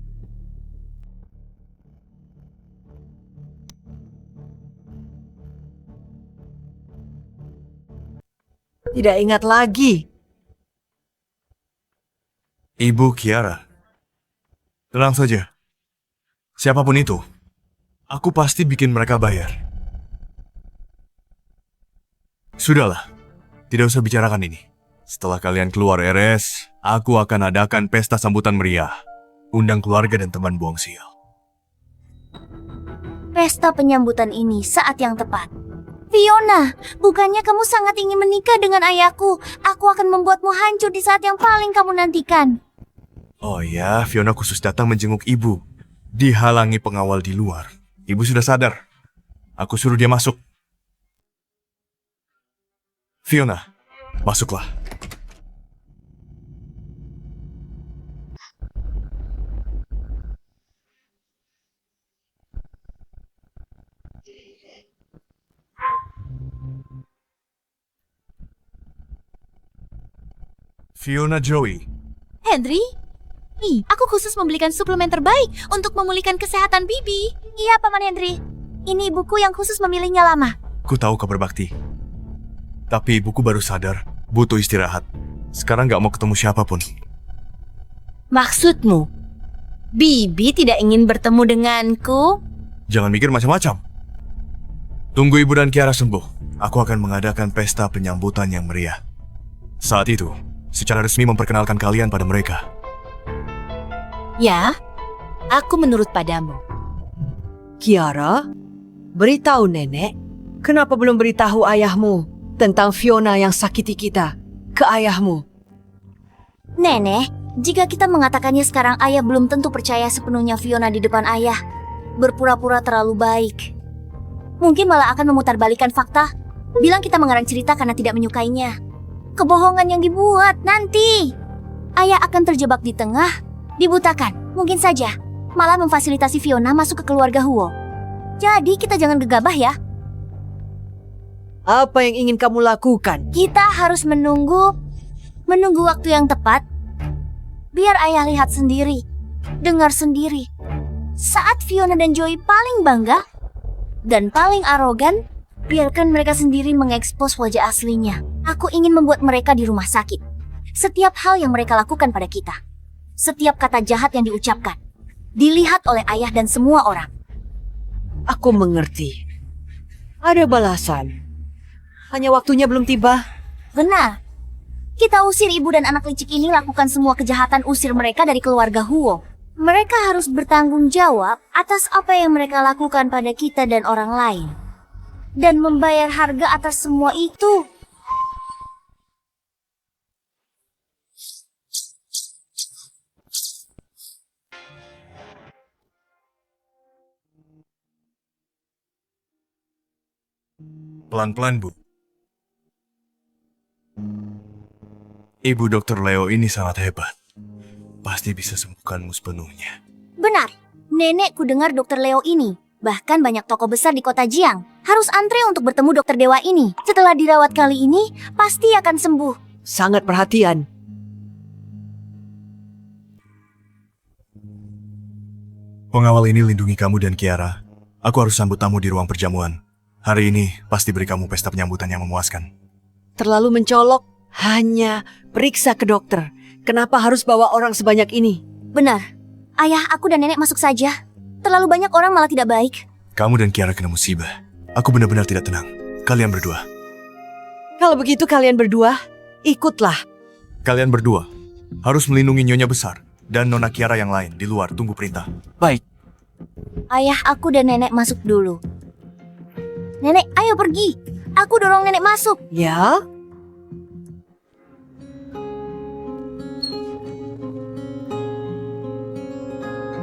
tidak ingat lagi.
Ibu Kiara. Tenang saja. Siapapun itu, aku pasti bikin mereka bayar. Sudahlah, tidak usah bicarakan ini. Setelah kalian keluar RS, aku akan adakan pesta sambutan meriah. Undang keluarga dan teman buang sial.
Pesta penyambutan ini saat yang tepat. Fiona, bukannya kamu sangat ingin menikah dengan ayahku? Aku akan membuatmu hancur di saat yang paling kamu nantikan.
Oh ya, Fiona khusus datang menjenguk ibu. Dihalangi pengawal di luar. Ibu sudah sadar. Aku suruh dia masuk. Fiona, masuklah. Fiona Joey.
Henry? Nih, aku khusus membelikan suplemen terbaik untuk memulihkan kesehatan Bibi. Iya, Paman Henry. Ini ibuku yang khusus memilihnya lama.
Ku tahu kau berbakti. Tapi ibuku baru sadar, butuh istirahat. Sekarang gak mau ketemu siapapun.
Maksudmu, Bibi tidak ingin bertemu denganku?
Jangan mikir macam-macam. Tunggu ibu dan Kiara sembuh. Aku akan mengadakan pesta penyambutan yang meriah. Saat itu, secara resmi memperkenalkan kalian pada mereka.
Ya, aku menurut padamu.
Kiara, beritahu nenek, kenapa belum beritahu ayahmu tentang Fiona yang sakiti kita ke ayahmu?
Nenek, jika kita mengatakannya sekarang, ayah belum tentu percaya sepenuhnya Fiona di depan ayah. Berpura-pura terlalu baik. Mungkin malah akan memutarbalikkan fakta. Bilang kita mengarang cerita karena tidak menyukainya. Kebohongan yang dibuat nanti. Ayah akan terjebak di tengah, dibutakan, mungkin saja. Malah memfasilitasi Fiona masuk ke keluarga Huo. Jadi kita jangan gegabah ya.
Apa yang ingin kamu lakukan?
Kita harus menunggu waktu yang tepat. Biar ayah lihat sendiri, dengar sendiri. Saat Fiona dan Joey paling bangga dan paling arogan, biarkan mereka sendiri mengekspos wajah aslinya. Aku ingin membuat mereka di rumah sakit. Setiap hal yang mereka lakukan pada kita, setiap kata jahat yang diucapkan, dilihat oleh ayah dan semua orang.
Aku mengerti. Ada balasan. Hanya waktunya belum tiba.
Benar. Kita usir ibu dan anak licik ini, lakukan semua kejahatan, usir mereka dari keluarga Huo. Mereka harus bertanggung jawab atas apa yang mereka lakukan pada kita dan orang lain. Dan membayar harga atas semua itu.
Pelan-pelan, Bu. Ibu Dr. Leo ini sangat hebat. Pasti bisa sembuhkanmu sepenuhnya.
Benar, nenekku dengar Dokter Leo ini. Bahkan banyak toko besar di kota Jiang harus antre untuk bertemu dokter dewa ini. Setelah dirawat kali ini, pasti akan sembuh.
Sangat perhatian.
Pengawal ini lindungi kamu dan Kiara. Aku harus sambut tamu di ruang perjamuan. Hari ini pasti beri kamu pesta penyambutan yang memuaskan.
Terlalu mencolok. Hanya periksa ke dokter. Kenapa harus bawa orang sebanyak ini?
Benar, ayah, aku dan nenek masuk saja. Terlalu banyak orang malah tidak baik.
Kamu dan Kiara kena musibah. Aku benar-benar tidak tenang. Kalian berdua.
Kalau begitu kalian berdua, ikutlah.
Kalian berdua harus melindungi Nyonya Besar dan Nona Kiara yang lain di luar tunggu perintah.
Baik.
Ayah, aku dan nenek masuk dulu. Nenek, ayo pergi. Aku dorong nenek masuk.
Ya?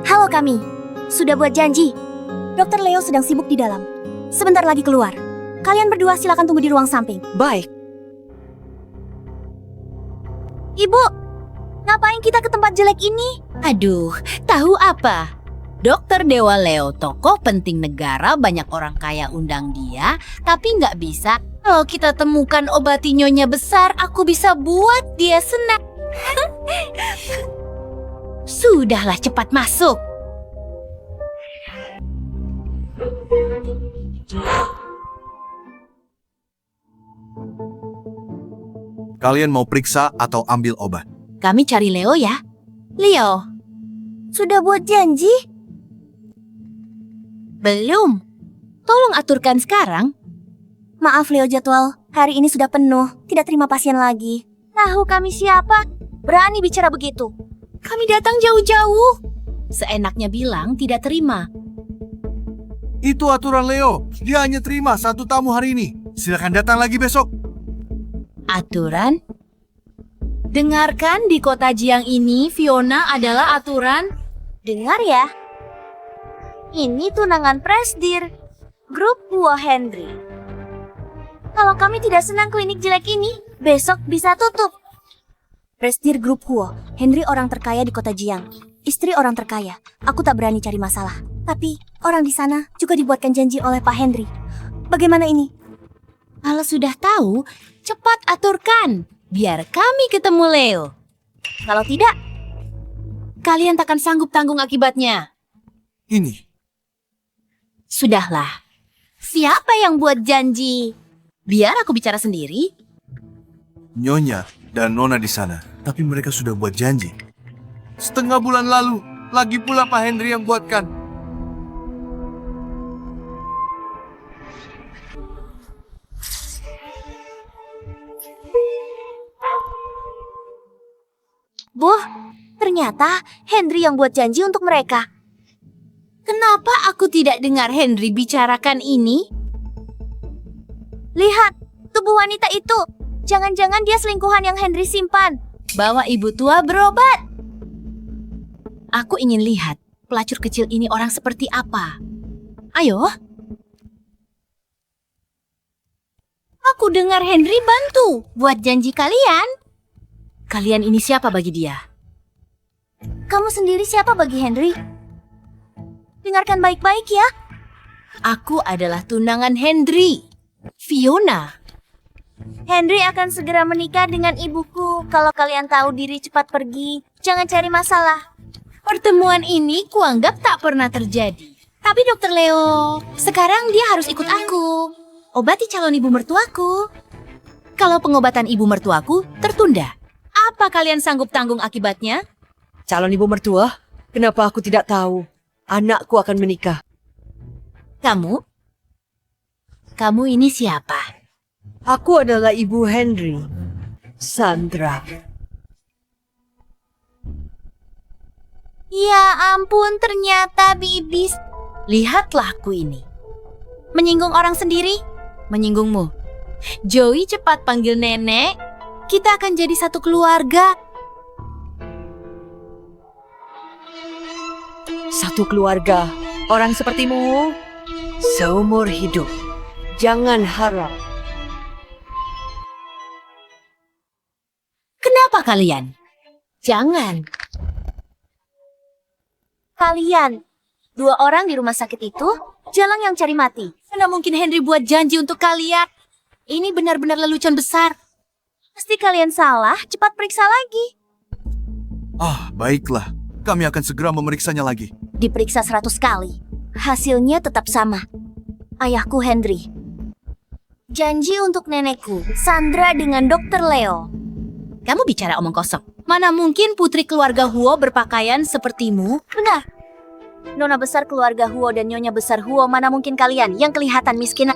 Halo kami, sudah buat janji. Dokter Leo sedang sibuk di dalam. Sebentar lagi keluar. Kalian berdua silakan tunggu di ruang samping.
Baik.
Ibu, ngapain kita ke tempat jelek ini?
Aduh, tahu apa? Dokter Dewa Leo, tokoh penting negara, banyak orang kaya undang dia, tapi nggak bisa. Kalau kita temukan obati nyonya besar, aku bisa buat dia senang. Sudahlah, cepat masuk.
Kalian mau periksa atau ambil obat?
Kami cari Leo ya. Leo,
Sudah buat janji?
belum. Tolong aturkan sekarang.
Maaf Leo, jadwal hari ini sudah penuh. Tidak terima pasien lagi. Tahu kami siapa? Berani bicara begitu.
Kami datang jauh-jauh. Seenaknya bilang tidak terima.
Itu aturan Leo. Dia hanya terima 1 tamu hari ini. Silakan datang lagi besok.
Aturan? Dengarkan, di kota Jiang ini Fiona adalah aturan.
Dengar ya. Ini tunangan Presdir, grup Huo Henry. Kalau kami tidak senang klinik jelek ini, besok bisa tutup. Presdir grup Huo, Henry orang terkaya di kota Jiang. Istri orang terkaya. Aku tak berani cari masalah. Tapi orang di sana juga dibuatkan janji oleh Pak Henry. Bagaimana ini?
Kalau sudah tahu, cepat aturkan. Biar kami ketemu Leo.
Kalau tidak,
Kalian takkan sanggup tanggung akibatnya.
Ini.
Sudahlah. Siapa yang buat janji? Biar aku bicara sendiri.
Nyonya dan Nona di sana. Tapi mereka sudah buat janji. Setengah bulan lalu. Lagi pula Pak Henry yang buatkan.
Bu, ternyata Henry yang buat janji untuk mereka.
Kenapa aku tidak dengar Henry bicarakan ini?
Lihat, tubuh wanita itu. Jangan-jangan dia selingkuhan yang Henry simpan.
Bawa ibu tua berobat. Aku ingin lihat pelacur kecil ini orang seperti apa. Ayo. Aku dengar Henry bantu buat janji kalian. Kalian ini siapa bagi dia?
Kamu sendiri siapa bagi Henry? Dengarkan baik-baik ya.
Aku adalah tunangan Henry, Fiona.
Henry akan segera menikah dengan ibuku. Kalau kalian tahu diri cepat pergi. Jangan cari masalah.
Pertemuan ini kuanggap tak pernah terjadi. Tapi Dokter Leo, sekarang dia harus ikut aku. Obati calon ibu mertuaku. Kalau pengobatan ibu mertuaku tertunda, apa kalian sanggup tanggung akibatnya?
Calon ibu mertua, kenapa aku tidak tahu? Anakku akan menikah.
Kamu? Kamu ini siapa?
Aku adalah ibu Henry. Sandra.
Ya ampun, ternyata bibis.
Lihatlah aku ini. Menyinggung orang sendiri? Menyinggungmu. Joey, cepat panggil nenek. Kita akan jadi satu keluarga.
Satu keluarga. Orang sepertimu seumur hidup. Jangan harap.
Kenapa kalian? Jangan.
Kalian, 2 orang di rumah sakit itu, jalan yang cari mati.
Mana mungkin Henry buat janji untuk kalian? Ini benar-benar lelucon besar.
Pasti kalian salah, cepat periksa lagi.
Ah, baiklah. Kami akan segera memeriksanya lagi.
Diperiksa 100 kali. Hasilnya tetap sama. Ayahku Henry. Janji untuk nenekku, Sandra dengan Dokter Leo.
Kamu bicara omong kosong. Mana mungkin putri keluarga Huo berpakaian sepertimu?
Benar. Nona besar keluarga Huo dan nyonya besar Huo, mana mungkin kalian yang kelihatan miskin.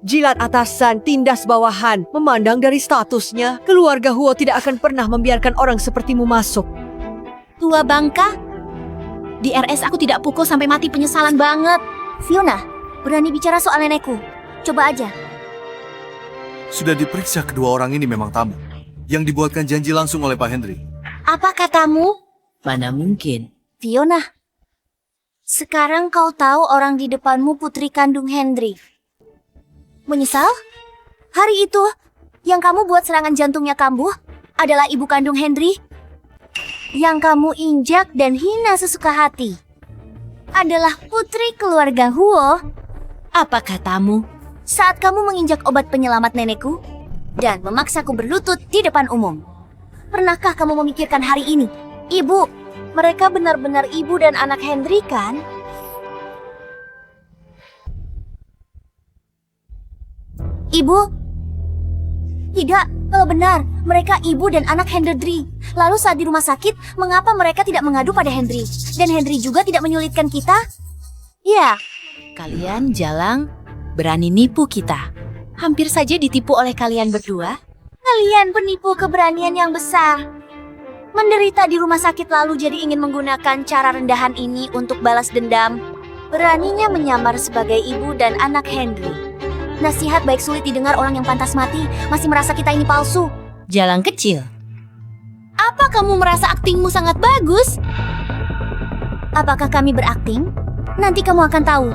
Jilat atasan, tindas bawahan. Memandang dari statusnya, keluarga Huo tidak akan pernah membiarkan orang sepertimu masuk.
Tua bangka? Di RS aku tidak pukul sampai mati, penyesalan banget.
Fiona, berani bicara soal nenekku. Coba aja.
Sudah diperiksa kedua orang ini memang tamu. Yang dibuatkan janji langsung oleh Pak Henry.
Apa katamu?
Mana mungkin?
Fiona, sekarang kau tahu orang di depanmu putri kandung Henry. Menyesal? Hari itu, yang kamu buat serangan jantungnya kambuh adalah ibu kandung Henry. Yang kamu injak dan hina sesuka hati. adalah putri keluarga Huo.
Apa katamu?
Saat kamu menginjak obat penyelamat nenekku dan memaksaku berlutut di depan umum. Pernahkah kamu memikirkan hari ini? Ibu, mereka benar-benar ibu dan anak Henry kan? Ibu? Tidak, kalau benar, mereka ibu dan anak Hendry. Lalu saat di rumah sakit, mengapa mereka tidak mengadu pada Henry? Dan Henry juga tidak menyulitkan kita? Ya,
Kalian Jalang berani nipu kita. Hampir saja ditipu oleh kalian berdua.
kalian penipu keberanian yang besar. Menderita di rumah sakit lalu jadi ingin menggunakan cara rendahan ini untuk balas dendam. Beraninya menyamar sebagai ibu dan anak Henry. Nasihat baik sulit didengar orang yang pantas mati, masih merasa kita ini palsu.
Jalang kecil. Apa kamu merasa aktingmu sangat bagus?
Apakah kami berakting? Nanti kamu akan tahu.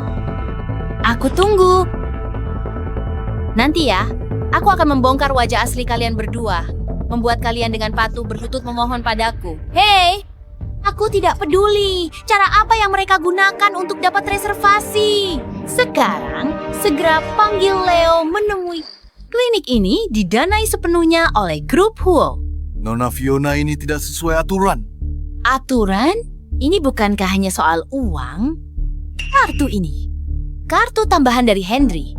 Aku tunggu. Nanti ya, aku akan membongkar wajah asli kalian berdua. Membuat kalian dengan patuh berlutut memohon padaku.
Hei, aku tidak peduli cara apa yang mereka gunakan untuk dapat reservasi.
Sekarang, segera panggil Leo menemui. Klinik ini didanai sepenuhnya oleh grup Huo.
Nona Fiona ini tidak sesuai aturan.
Aturan? Ini bukankah hanya soal uang? Kartu ini. Kartu tambahan dari Henry.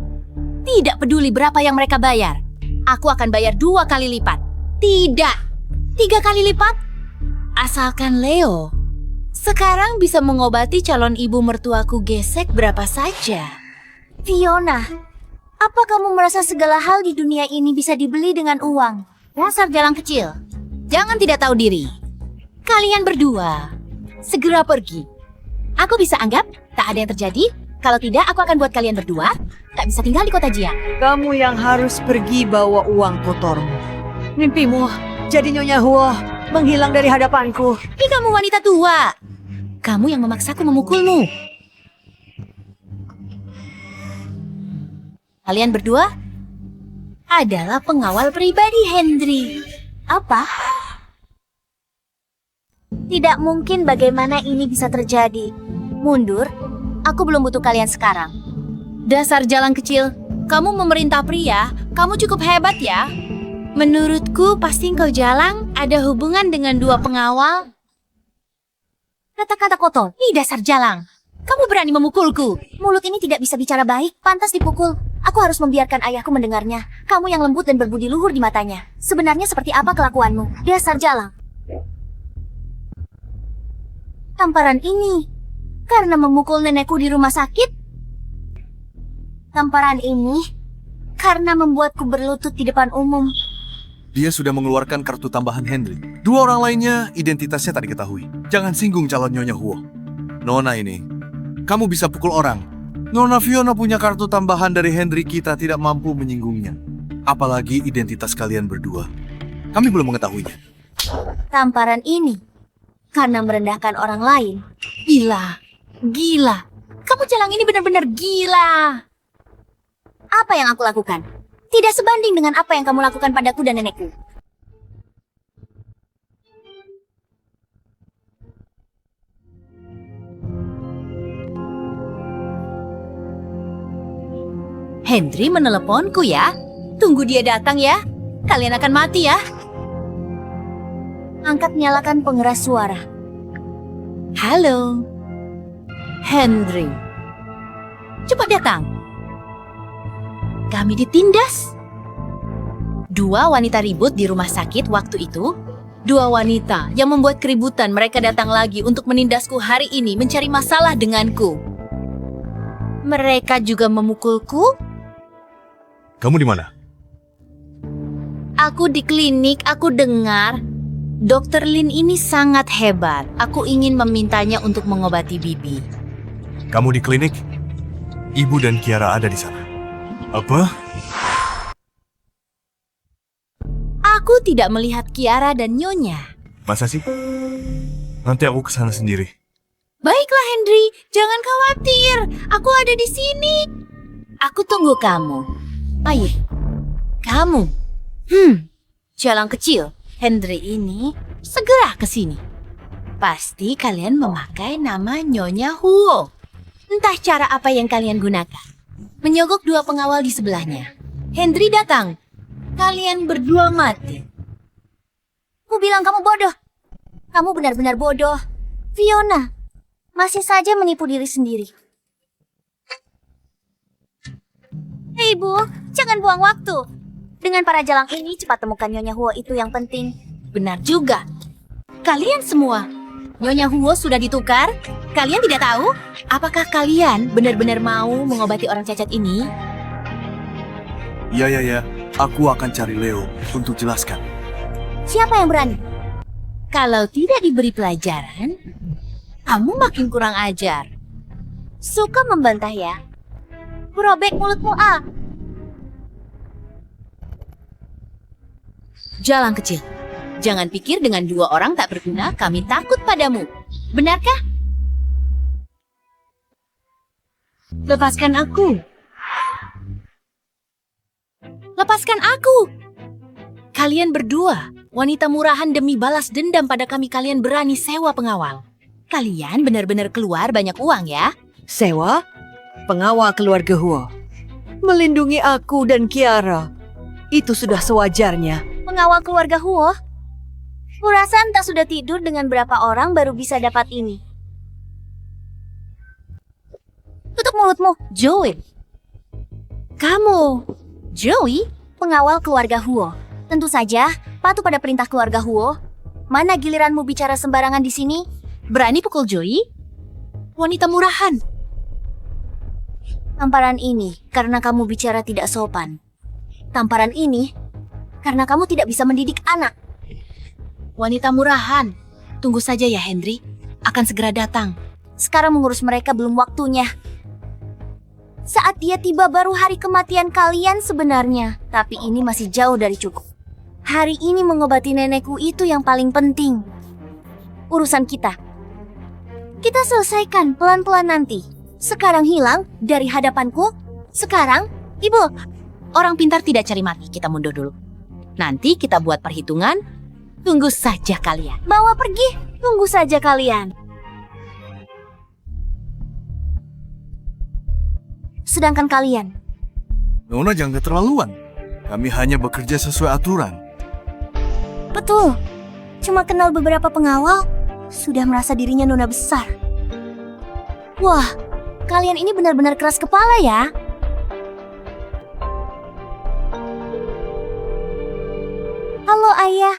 Tidak peduli berapa yang mereka bayar. Aku akan bayar 2 kali lipat. Tidak. 3 kali lipat? Asalkan Leo sekarang bisa mengobati calon ibu mertuaku gesek berapa saja.
Fiona, apa kamu merasa segala hal di dunia ini bisa dibeli dengan uang?
Dasar jalang kecil. Jangan tidak tahu diri. Kalian berdua segera pergi. Aku bisa anggap tak ada yang terjadi. Kalau tidak, aku akan buat kalian berdua tak bisa tinggal di kota Jiang.
Kamu yang harus pergi bawa uang kotormu. Mimpimu jadi Nyonya Huo menghilang dari hadapanku.
Tapi kamu wanita tua. Kamu yang memaksaku memukulmu. Kalian berdua adalah pengawal pribadi Henry.
Apa? Tidak mungkin bagaimana ini bisa terjadi. Mundur, aku belum butuh kalian sekarang.
Dasar jalang kecil, kamu memerintah pria, kamu cukup hebat ya. Menurutku pasti kau jalang ada hubungan dengan 2 pengawal.
Kata-kata kotor.
Ih dasar jalang, kamu berani memukulku.
Mulut ini tidak bisa bicara baik, pantas dipukul. Aku harus membiarkan ayahku mendengarnya. Kamu yang lembut dan berbudi luhur di matanya. Sebenarnya seperti apa kelakuanmu? Dasar jalang. Tamparan ini karena memukul nenekku di rumah sakit. Tamparan ini karena membuatku berlutut di depan umum.
Dia sudah mengeluarkan kartu tambahan Henry. 2 orang lainnya identitasnya tak diketahui. Jangan singgung calon Nyonya Huo. Nona ini, kamu bisa pukul orang. Nona Fiona punya kartu tambahan dari Henry, kita tidak mampu menyinggungnya. Apalagi identitas kalian berdua. Kami belum mengetahuinya.
Tamparan ini karena merendahkan orang lain.
Gila, gila. Kamu jalang ini benar-benar gila.
Apa yang aku lakukan? Tidak sebanding dengan apa yang kamu lakukan padaku dan nenekku.
Henry meneleponku ya. Tunggu dia datang ya. Kalian akan mati ya.
Angkat nyalakan pengeras suara.
Halo. Henry. Cepat datang. Kami ditindas. 2 wanita ribut di rumah sakit waktu itu. 2 wanita yang membuat keributan, mereka datang lagi untuk menindasku hari ini, mencari masalah denganku. Mereka juga memukulku.
Kamu di mana?
Aku di klinik, aku dengar Dr. Lin ini sangat hebat. Aku ingin memintanya untuk mengobati Bibi.
Kamu di klinik? Ibu dan Kiara ada di sana. Apa?
Aku tidak melihat Kiara dan Nyonya.
Masa sih? Nanti aku kesana sendiri.
Baiklah Henry, jangan khawatir. Aku ada di sini. Aku tunggu kamu. Ayo, kamu. Jalang kecil, Henry ini segera ke sini. Pasti kalian memakai nama Nyonya Huo. Entah cara apa yang kalian gunakan. Menyogok dua pengawal di sebelahnya. Henry datang. Kalian berdua mati.
Aku bilang kamu bodoh. Kamu benar-benar bodoh. Fiona, masih saja menipu diri sendiri. Hei Ibu, jangan buang waktu. Dengan para jalang ini, cepat temukan Nyonya Huo itu yang penting.
Benar juga. Kalian semua, Nyonya Huo sudah ditukar? Kalian tidak tahu? Apakah kalian benar-benar mau mengobati orang cacat ini?
Ya. Aku akan cari Leo untuk jelaskan.
Siapa yang berani?
Kalau tidak diberi pelajaran, kamu makin kurang ajar.
Suka membantah ya? Kurobek mulutmu, ah.
Jalang kecil, jangan pikir dengan dua orang tak berguna kami takut padamu. Benarkah? Lepaskan aku. Lepaskan aku. Kalian berdua, wanita murahan demi balas dendam pada kami, kalian berani sewa pengawal. Kalian benar-benar keluar banyak uang ya.
Sewa? Pengawal keluarga Huo. Melindungi aku dan Kiara. Itu sudah sewajarnya.
Pengawal keluarga Huo? Kurasa entah sudah tidur dengan berapa orang baru bisa dapat ini. Tutup mulutmu.
Joey. Kamu, Joey?
Pengawal keluarga Huo. Tentu saja, patuh pada perintah keluarga Huo. Mana giliranmu bicara sembarangan di sini?
Berani pukul Joey? Wanita murahan.
Tamparan ini karena kamu bicara tidak sopan. Tamparan ini karena kamu tidak bisa mendidik anak.
Wanita murahan. Tunggu saja ya Henry, akan segera datang.
Sekarang mengurus mereka belum waktunya. Saat dia tiba baru hari kematian kalian sebenarnya, tapi ini masih jauh dari cukup. Hari ini mengobati nenekku itu yang paling penting. Urusan kita. Kita selesaikan pelan-pelan nanti. Sekarang hilang dari hadapanku. Sekarang, Ibu.
Orang pintar tidak cari mati, kita mundur dulu. Nanti kita buat perhitungan. Tunggu saja kalian.
Bawa pergi. Tunggu saja kalian. Sedangkan kalian,
Nona jangan keterlaluan. Kami hanya bekerja sesuai aturan.
betul. Cuma kenal beberapa pengawal, sudah merasa dirinya nona besar. Wah, kalian ini benar-benar keras kepala ya. Halo ayah.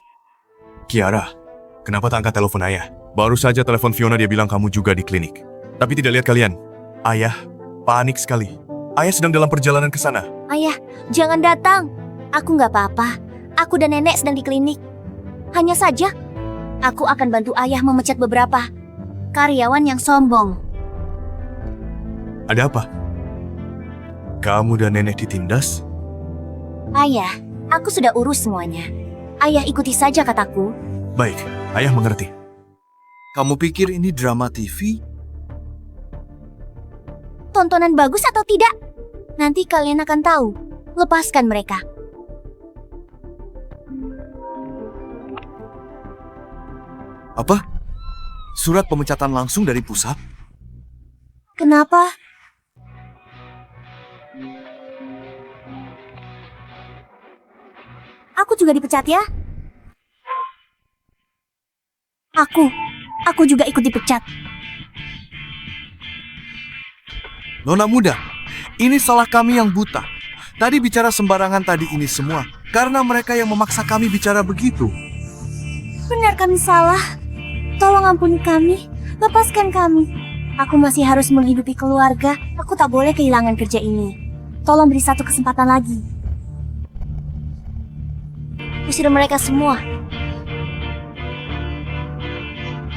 Kiara, kenapa tak angkat telepon ayah? Baru saja telepon Fiona dia bilang kamu juga di klinik. Tapi tidak lihat kalian. Ayah, panik sekali. Ayah sedang dalam perjalanan ke sana.
Ayah, jangan datang. Aku nggak apa-apa. Aku dan nenek sedang di klinik. Hanya saja, aku akan bantu ayah memecat beberapa karyawan yang sombong.
Ada apa? Kamu dan nenek ditindas?
Ayah, aku sudah urus semuanya. Ayah ikuti saja kataku.
Baik, ayah mengerti.
Kamu pikir ini drama TV?
Tontonan bagus atau tidak? Nanti kalian akan tahu. Lepaskan mereka.
Apa? Surat pemecatan langsung dari pusat?
Kenapa? Aku juga dipecat ya? Aku juga ikut dipecat.
Nona muda, ini salah kami yang buta. Tadi bicara sembarangan tadi ini semua. Karena mereka yang memaksa kami bicara begitu.
Benar kami salah. Tolong ampuni kami. Lepaskan kami. Aku masih harus menghidupi keluarga. Aku tak boleh kehilangan kerja ini. Tolong beri satu kesempatan lagi. Usir mereka semua.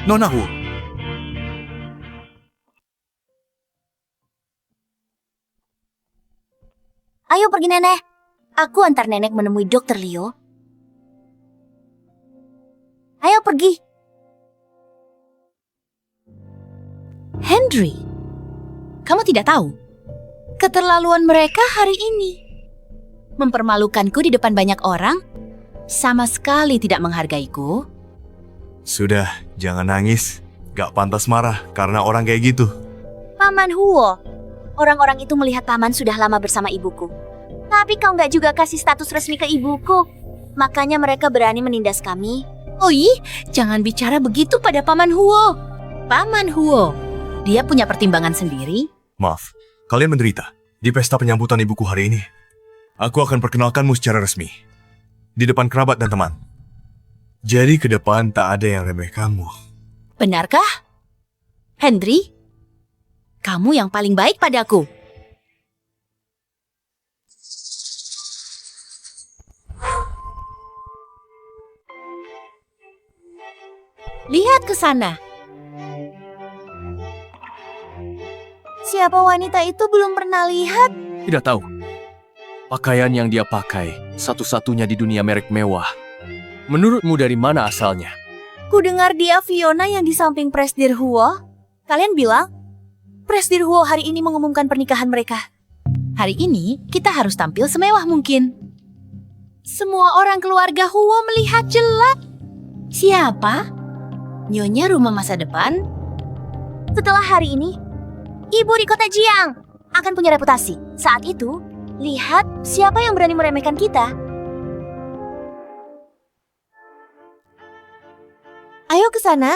Nona Huo,
Ayo pergi nenek. Aku antar nenek menemui Dokter Leo. Ayo pergi.
Henry, kamu tidak tahu keterlaluan mereka hari ini. Mempermalukanku di depan banyak orang, sama sekali tidak menghargaiku.
Sudah, jangan nangis. Gak pantas marah karena orang kayak gitu.
Paman Huo, orang-orang itu melihat paman sudah lama bersama ibuku. Tapi kau nggak juga kasih status resmi ke ibuku. Makanya mereka berani menindas kami.
Oi, jangan bicara begitu pada Paman Huo. Paman Huo, dia punya pertimbangan sendiri.
Maaf, kalian menderita. Di pesta penyambutan ibuku hari ini, aku akan perkenalkanmu secara resmi. Di depan kerabat dan teman. Jadi ke depan tak ada yang remehkanmu.
Benarkah? Henry, kamu yang paling baik padaku. Lihat ke sana.
Siapa wanita itu belum pernah lihat.
Tidak tahu. Pakaian yang dia pakai satu-satunya di dunia merek mewah. Menurutmu dari mana asalnya?
Ku dengar dia Fiona yang di samping Presdir Huo. Kalian bilang, Presdir Huo hari ini mengumumkan pernikahan mereka.
Hari ini kita harus tampil semewah mungkin.
Semua orang keluarga Huo melihat jelas.
Siapa? Nyonya rumah masa depan?
Setelah hari ini, ibu di kota Jiang akan punya reputasi. Saat itu, lihat siapa yang berani meremehkan kita. Ayo ke sana.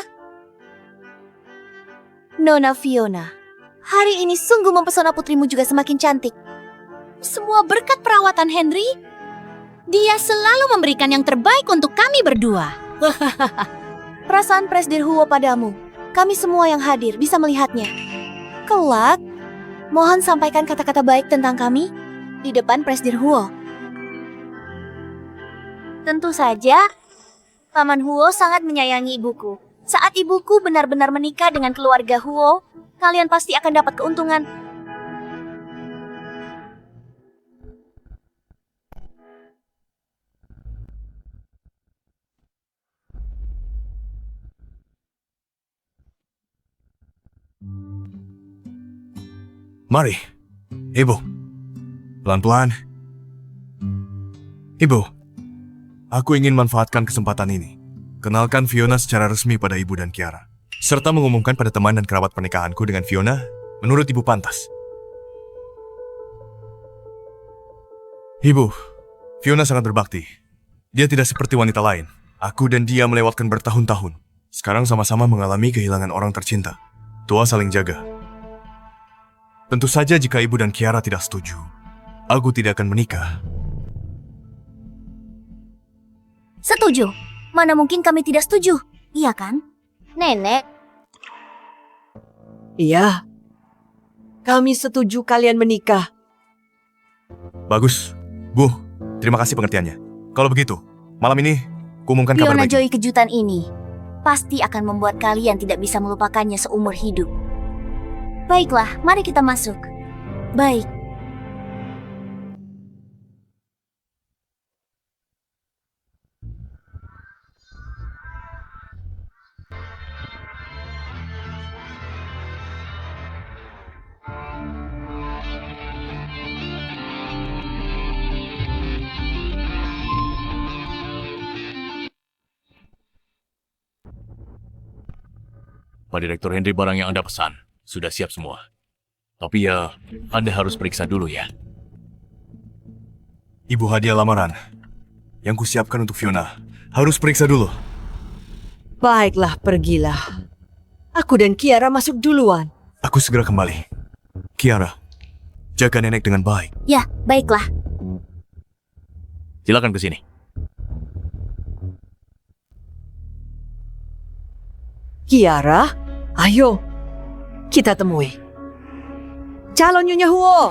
Nona Fiona, hari ini sungguh mempesona, putrimu juga semakin cantik.
Semua berkat perawatan Henry. Dia selalu memberikan yang terbaik untuk kami berdua.
Perasaan Presdir Huo padamu, kami semua yang hadir bisa melihatnya. Kelak, mohon sampaikan kata-kata baik tentang kami di depan Presdir Huo. Tentu saja, Paman Huo sangat menyayangi ibuku. Saat ibuku benar-benar menikah dengan keluarga Huo, kalian pasti akan dapat keuntungan.
Mari, Ibu. Pelan-pelan. Ibu, aku ingin manfaatkan kesempatan ini. Kenalkan Fiona secara resmi pada Ibu dan Kiara. Serta mengumumkan pada teman dan kerabat pernikahanku dengan Fiona, menurut Ibu pantas. Ibu, Fiona sangat berbakti. Dia tidak seperti wanita lain. Aku dan dia melewatkan bertahun-tahun. Sekarang sama-sama mengalami kehilangan orang tercinta. Tua saling jaga. Tentu saja jika Ibu dan Kiara tidak setuju, aku tidak akan menikah.
Setuju. Mana mungkin kami tidak setuju, iya kan? Nenek,
Iya. Kami setuju kalian menikah.
Bagus. Bu, terima kasih pengertiannya. Kalau begitu, malam ini kuumumkan kabar
Fiona
baik.
Joy kejutan ini pasti akan membuat kalian tidak bisa melupakannya seumur hidup. Baiklah, mari kita masuk. Baik.
Pak Direktur Henry, barang yang Anda pesan sudah siap semua. Tapi ya, Anda harus periksa dulu ya.
Ibu hadiah lamaran yang kusiapkan untuk Fiona harus periksa dulu.
Baiklah, pergilah. Aku dan Kiara masuk duluan.
Aku segera kembali. Kiara, jaga nenek dengan baik.
Ya, baiklah.
Silakan ke sini.
Kiara, ayo. Kita temui calon Nyonya Huo.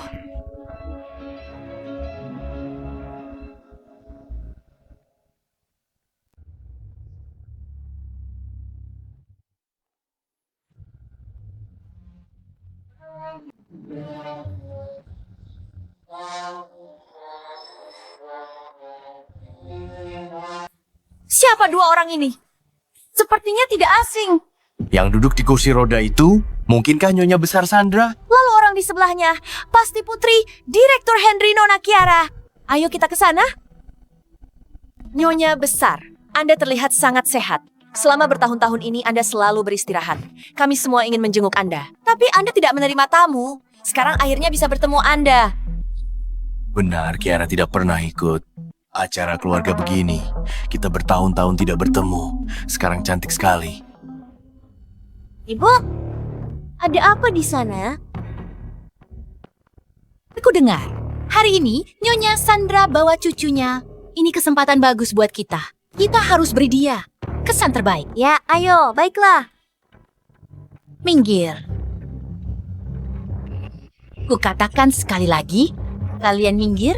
Siapa dua orang ini? Sepertinya tidak asing.
Yang duduk di kursi roda itu, mungkinkah Nyonya Besar Sandra?
Lalu orang di sebelahnya, pasti putri Direktur Henry Nona Kiara. Ayo kita ke sana. Nyonya Besar, Anda terlihat sangat sehat.
Selama bertahun-tahun ini Anda selalu beristirahat. Kami semua ingin menjenguk Anda. Tapi Anda tidak menerima tamu. Sekarang akhirnya bisa bertemu Anda.
Benar, Kiara tidak pernah ikut acara keluarga begini. Kita bertahun-tahun tidak bertemu. Sekarang cantik sekali.
Ibu, ada apa di sana?
Aku dengar, hari ini Nyonya Sandra bawa cucunya. Ini kesempatan bagus buat kita. Kita harus beri dia kesan terbaik.
Ya, ayo, baiklah.
Minggir. Kukatakan sekali lagi, kalian minggir.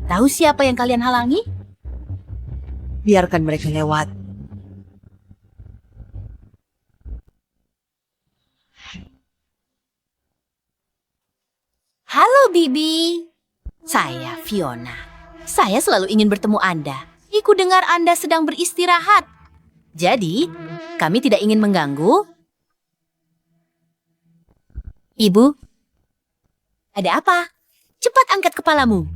Tahu siapa yang kalian halangi?
Biarkan mereka lewat.
Halo Bibi. Saya Fiona. Saya selalu ingin bertemu Anda. Iku dengar Anda sedang beristirahat. Jadi, kami tidak ingin mengganggu. Ibu, ada apa? Cepat angkat kepalamu.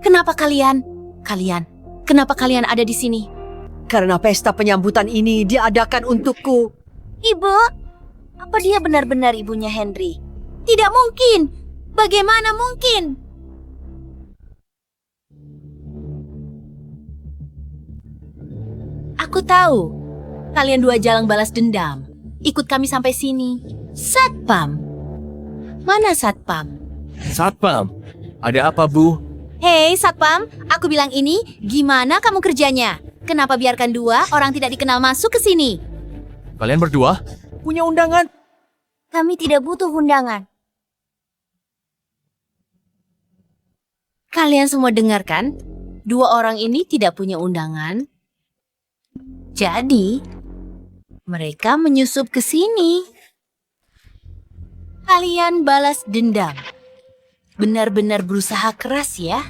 Kenapa kenapa kalian ada di sini?
Karena pesta penyambutan ini diadakan untukku.
Ibu, apa dia benar-benar ibunya Henry?
Tidak mungkin. Bagaimana mungkin? Aku tahu. Kalian dua jalang balas dendam. Ikut kami sampai sini. Satpam. Mana Satpam?
Satpam, ada apa, Bu?
Hei Satpam, aku bilang ini, gimana kamu kerjanya? Kenapa biarkan dua orang tidak dikenal masuk ke sini?
Kalian berdua?
Punya undangan?
Kami tidak butuh undangan.
Kalian semua dengarkan? Dua orang ini tidak punya undangan. Jadi, mereka menyusup ke sini. Kalian balas dendam. Benar-benar berusaha keras ya.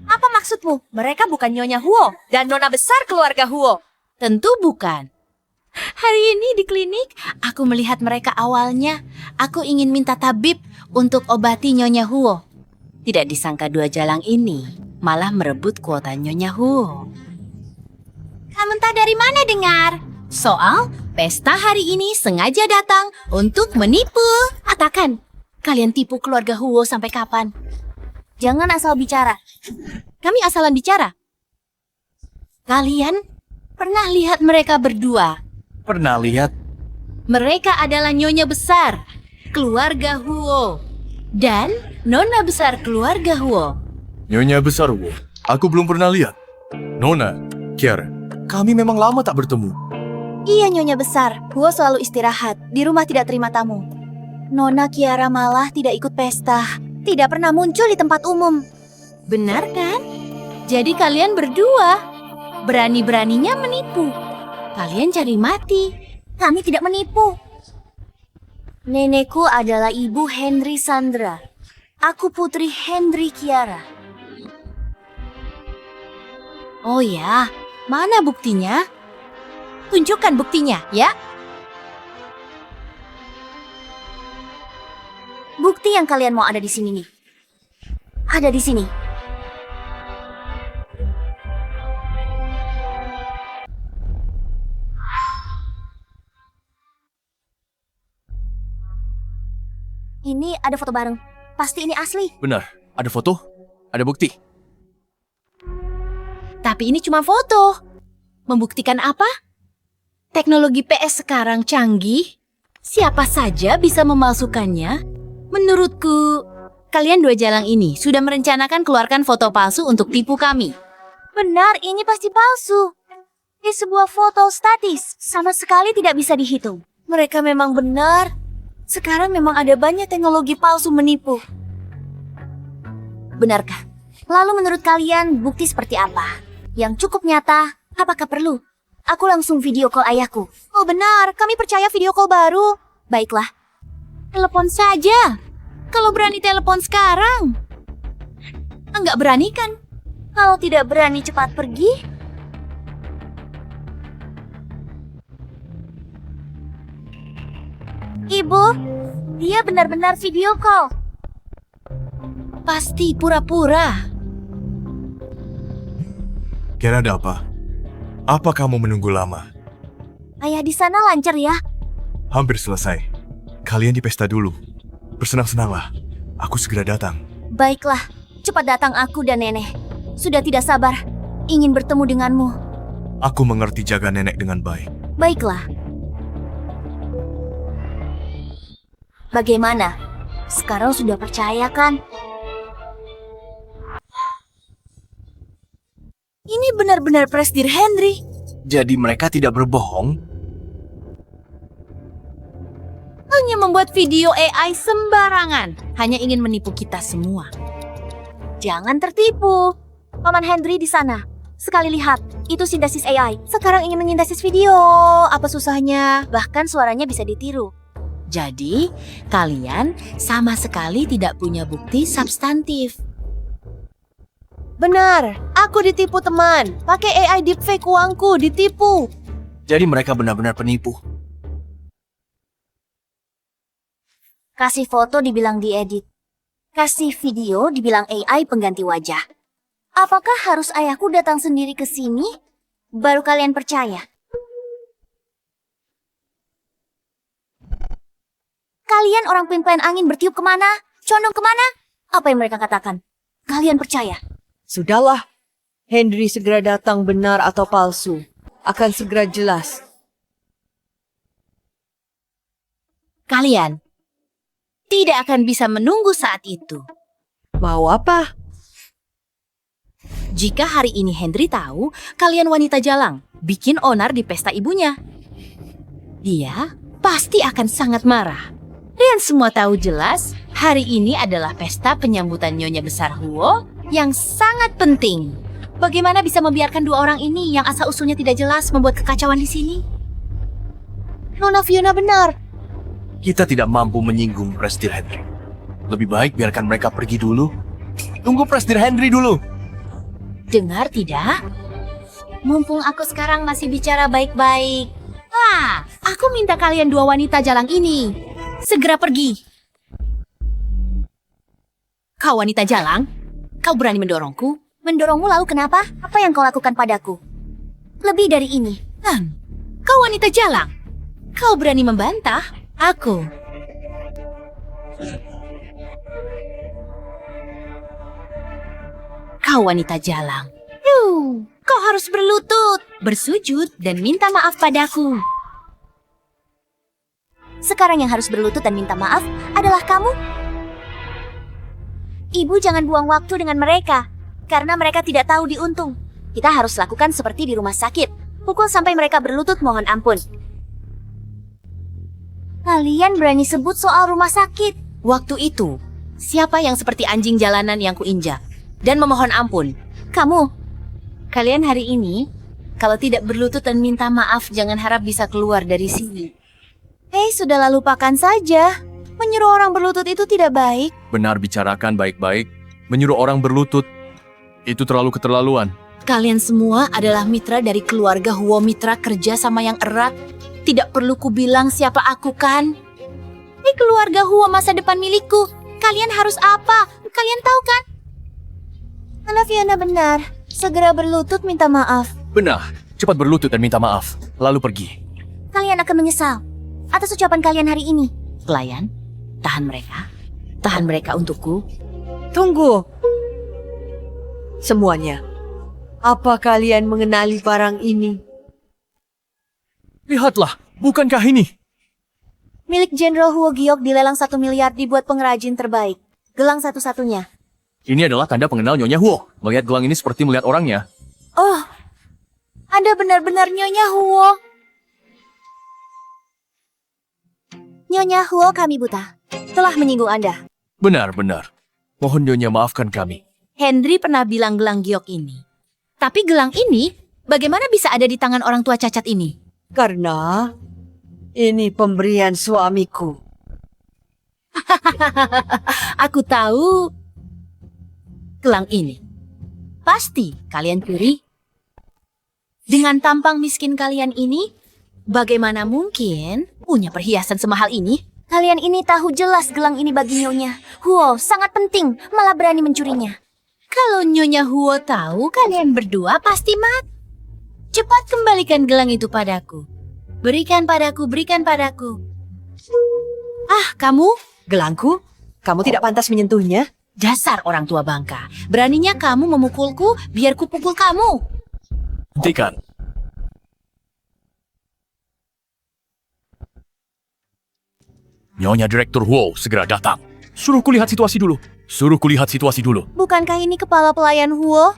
Apa maksudmu? Mereka bukan Nyonya Huo dan nona besar keluarga Huo.
Tentu bukan. Hari ini di klinik, aku melihat mereka awalnya. Aku ingin minta tabib untuk obati Nyonya Huo. Tidak disangka dua jalang ini malah merebut kuota Nyonya Huo.
Kamu entah dari mana dengar?
Soal pesta hari ini sengaja datang untuk menipu. Katakan, kalian tipu keluarga Huo sampai kapan?
Jangan asal bicara.
Kami asalan bicara. Kalian pernah lihat mereka berdua?
Pernah lihat?
Mereka adalah nyonya besar, keluarga Huo. Dan nona besar keluarga Huo.
Nyonya besar, Bu. Aku belum pernah lihat. Nona, Kiara, kami memang lama tak bertemu.
Iya Nyonya besar, Huo selalu istirahat. Di rumah tidak terima tamu. Nona Kiara malah tidak ikut pesta. Tidak pernah muncul di tempat umum.
Benar kan? Jadi kalian berdua berani-beraninya menipu. Kalian cari mati.
Kami tidak menipu. Nenekku adalah ibu Henry Sandra. Aku putri Henry Kiara.
Oh ya, mana buktinya? Tunjukkan buktinya, ya.
Bukti yang kalian mau ada di sini nih. Ada di sini. Ini ada foto bareng. Pasti ini asli.
Benar, ada foto, ada bukti.
Tapi ini cuma foto. Membuktikan apa? Teknologi PS sekarang canggih. Siapa saja bisa memalsukannya. Menurutku, kalian dua jalang ini sudah merencanakan keluarkan foto palsu untuk tipu kami.
Benar, ini pasti palsu. Ini sebuah foto statis. Sama sekali tidak bisa dihitung. Mereka memang benar. Sekarang memang ada banyak teknologi palsu menipu. Benarkah? Lalu menurut kalian bukti seperti apa? Yang cukup nyata, apakah perlu? Aku langsung video call ayahku. Oh benar, kami percaya video call baru. Baiklah.
Telepon saja. Kalau berani telepon sekarang. Enggak berani kan?
Kalau tidak berani cepat pergi. Ibu, Dia benar-benar video call.
Pasti pura-pura.
Kira ada apa? Apa kamu menunggu lama?
Ayah di sana lancar ya?
Hampir selesai. Kalian di pesta dulu. Bersenang-senanglah. Aku segera datang.
Baiklah, cepat datang aku dan nenek. Sudah tidak sabar, ingin bertemu denganmu.
Aku mengerti jaga nenek dengan baik.
Baiklah. Bagaimana? Sekarang sudah percaya kan?
Ini benar-benar presdir Henry.
Jadi mereka tidak berbohong?
Hanya membuat video AI sembarangan. Hanya ingin menipu kita semua.
Jangan tertipu. Paman Henry di sana. Sekali lihat, itu sintesis AI. Sekarang ingin menyintesis video. Apa susahnya? Bahkan suaranya bisa ditiru.
Jadi, kalian sama sekali tidak punya bukti substantif.
Benar, aku ditipu teman. Pakai AI deepfake uangku, ditipu.
Jadi mereka benar-benar penipu.
Kasih foto dibilang diedit. Kasih video dibilang AI pengganti wajah. Apakah harus ayahku datang sendiri ke sini? Baru kalian percaya? Kalian orang plan angin bertiup kemana? Condong kemana? Apa yang mereka katakan? Kalian percaya?
Sudahlah, Henry segera datang benar atau palsu. Akan segera jelas.
Kalian tidak akan bisa menunggu saat itu.
Mau apa?
Jika hari ini Henry tahu kalian wanita jalang bikin onar di pesta ibunya, dia pasti akan sangat marah. Dan semua tahu jelas hari ini adalah pesta penyambutan Nyonya Besar Huo yang sangat penting. Bagaimana bisa membiarkan dua orang ini yang asal-usulnya tidak jelas membuat kekacauan di sini?
Nona Fiona benar.
Kita tidak mampu menyinggung presdir Henry. Lebih baik biarkan mereka pergi dulu. Tunggu presdir Henry dulu.
Dengar tidak?
Mumpung aku sekarang masih bicara baik-baik.
Aku minta kalian dua wanita jalang ini segera pergi. Kau wanita jalang, kau berani mendorongku?
Mendorongmu lalu kenapa? Apa yang kau lakukan padaku? Lebih dari ini.
Kau wanita jalang, kau berani membantah aku? Kau wanita jalang, kau harus berlutut, bersujud, dan minta maaf padaku.
Sekarang yang harus berlutut dan minta maaf adalah kamu. Ibu jangan buang waktu dengan mereka, karena mereka tidak tahu diuntung. Kita harus lakukan seperti di rumah sakit. Pukul sampai mereka berlutut mohon ampun. Kalian berani sebut soal rumah sakit?
Waktu itu, siapa yang seperti anjing jalanan yang kuinjak dan memohon ampun?
Kamu.
Kalian hari ini, kalau tidak berlutut dan minta maaf, jangan harap bisa keluar dari sini.
Sudahlah lupakan saja. Menyuruh orang berlutut itu tidak baik.
Benar bicarakan baik-baik. Menyuruh orang berlutut. Itu terlalu keterlaluan.
Kalian semua adalah mitra dari keluarga Huo, mitra kerja sama yang erat. Tidak perlu kubilang siapa aku kan? Ini keluarga Huo masa depan milikku. Kalian harus apa? Kalian tahu kan?
Nona Fiona benar. Segera berlutut minta maaf.
Benar. Cepat berlutut dan minta maaf. Lalu pergi.
Kalian akan menyesal atas ucapan kalian hari ini.
Pelayan, tahan mereka. Tahan mereka untukku.
Tunggu. Semuanya. Apa kalian mengenali barang ini?
Lihatlah, bukankah ini?
Milik Jenderal Huo Giok dilelang 1 miliar dibuat pengrajin terbaik. Gelang satu-satunya.
Ini adalah tanda pengenal Nyonya Huo. Melihat gelang ini seperti melihat orangnya.
Oh, Anda benar-benar Nyonya Huo. Nyonya Huo kami buta. Telah menyinggung Anda.
Benar-benar. Mohon Nyonya maafkan kami.
Henry pernah bilang gelang giok ini. Tapi gelang ini, bagaimana bisa ada di tangan orang tua cacat ini?
Karena ini pemberian suamiku.
Aku tahu. Gelang ini. Pasti kalian curi. Dengan tampang miskin kalian ini, bagaimana mungkin punya perhiasan semahal ini?
Kalian ini tahu jelas gelang ini bagi Nyonya. Huo, sangat penting, malah berani mencurinya.
Kalau Nyonya Huo tahu kalian berdua pasti mati. Cepat kembalikan gelang itu padaku. Berikan padaku, berikan padaku. Ah, kamu?
Gelangku? Kamu tidak pantas menyentuhnya.
Dasar orang tua bangka. Beraninya kamu memukulku, biar ku pukul kamu.
Hentikan. Nyonya Direktur Huo segera datang. Suruh kulihat situasi dulu. Suruh kulihat situasi dulu.
Bukankah ini kepala pelayan Huo?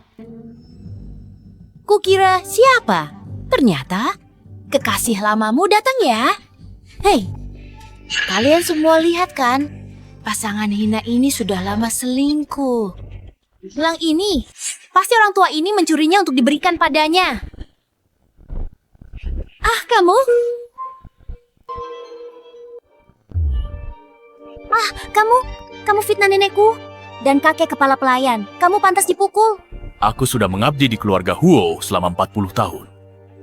Kukira siapa? Ternyata kekasih lamamu datang ya. Hei, kalian semua lihat kan? Pasangan hina ini sudah lama selingkuh. Gelang ini, pasti orang tua ini mencurinya untuk diberikan padanya. Ah, kamu?
Kamu fitnah nenekku dan kakek kepala pelayan. Kamu pantas dipukul.
Aku sudah mengabdi di keluarga Huo selama 40 tahun.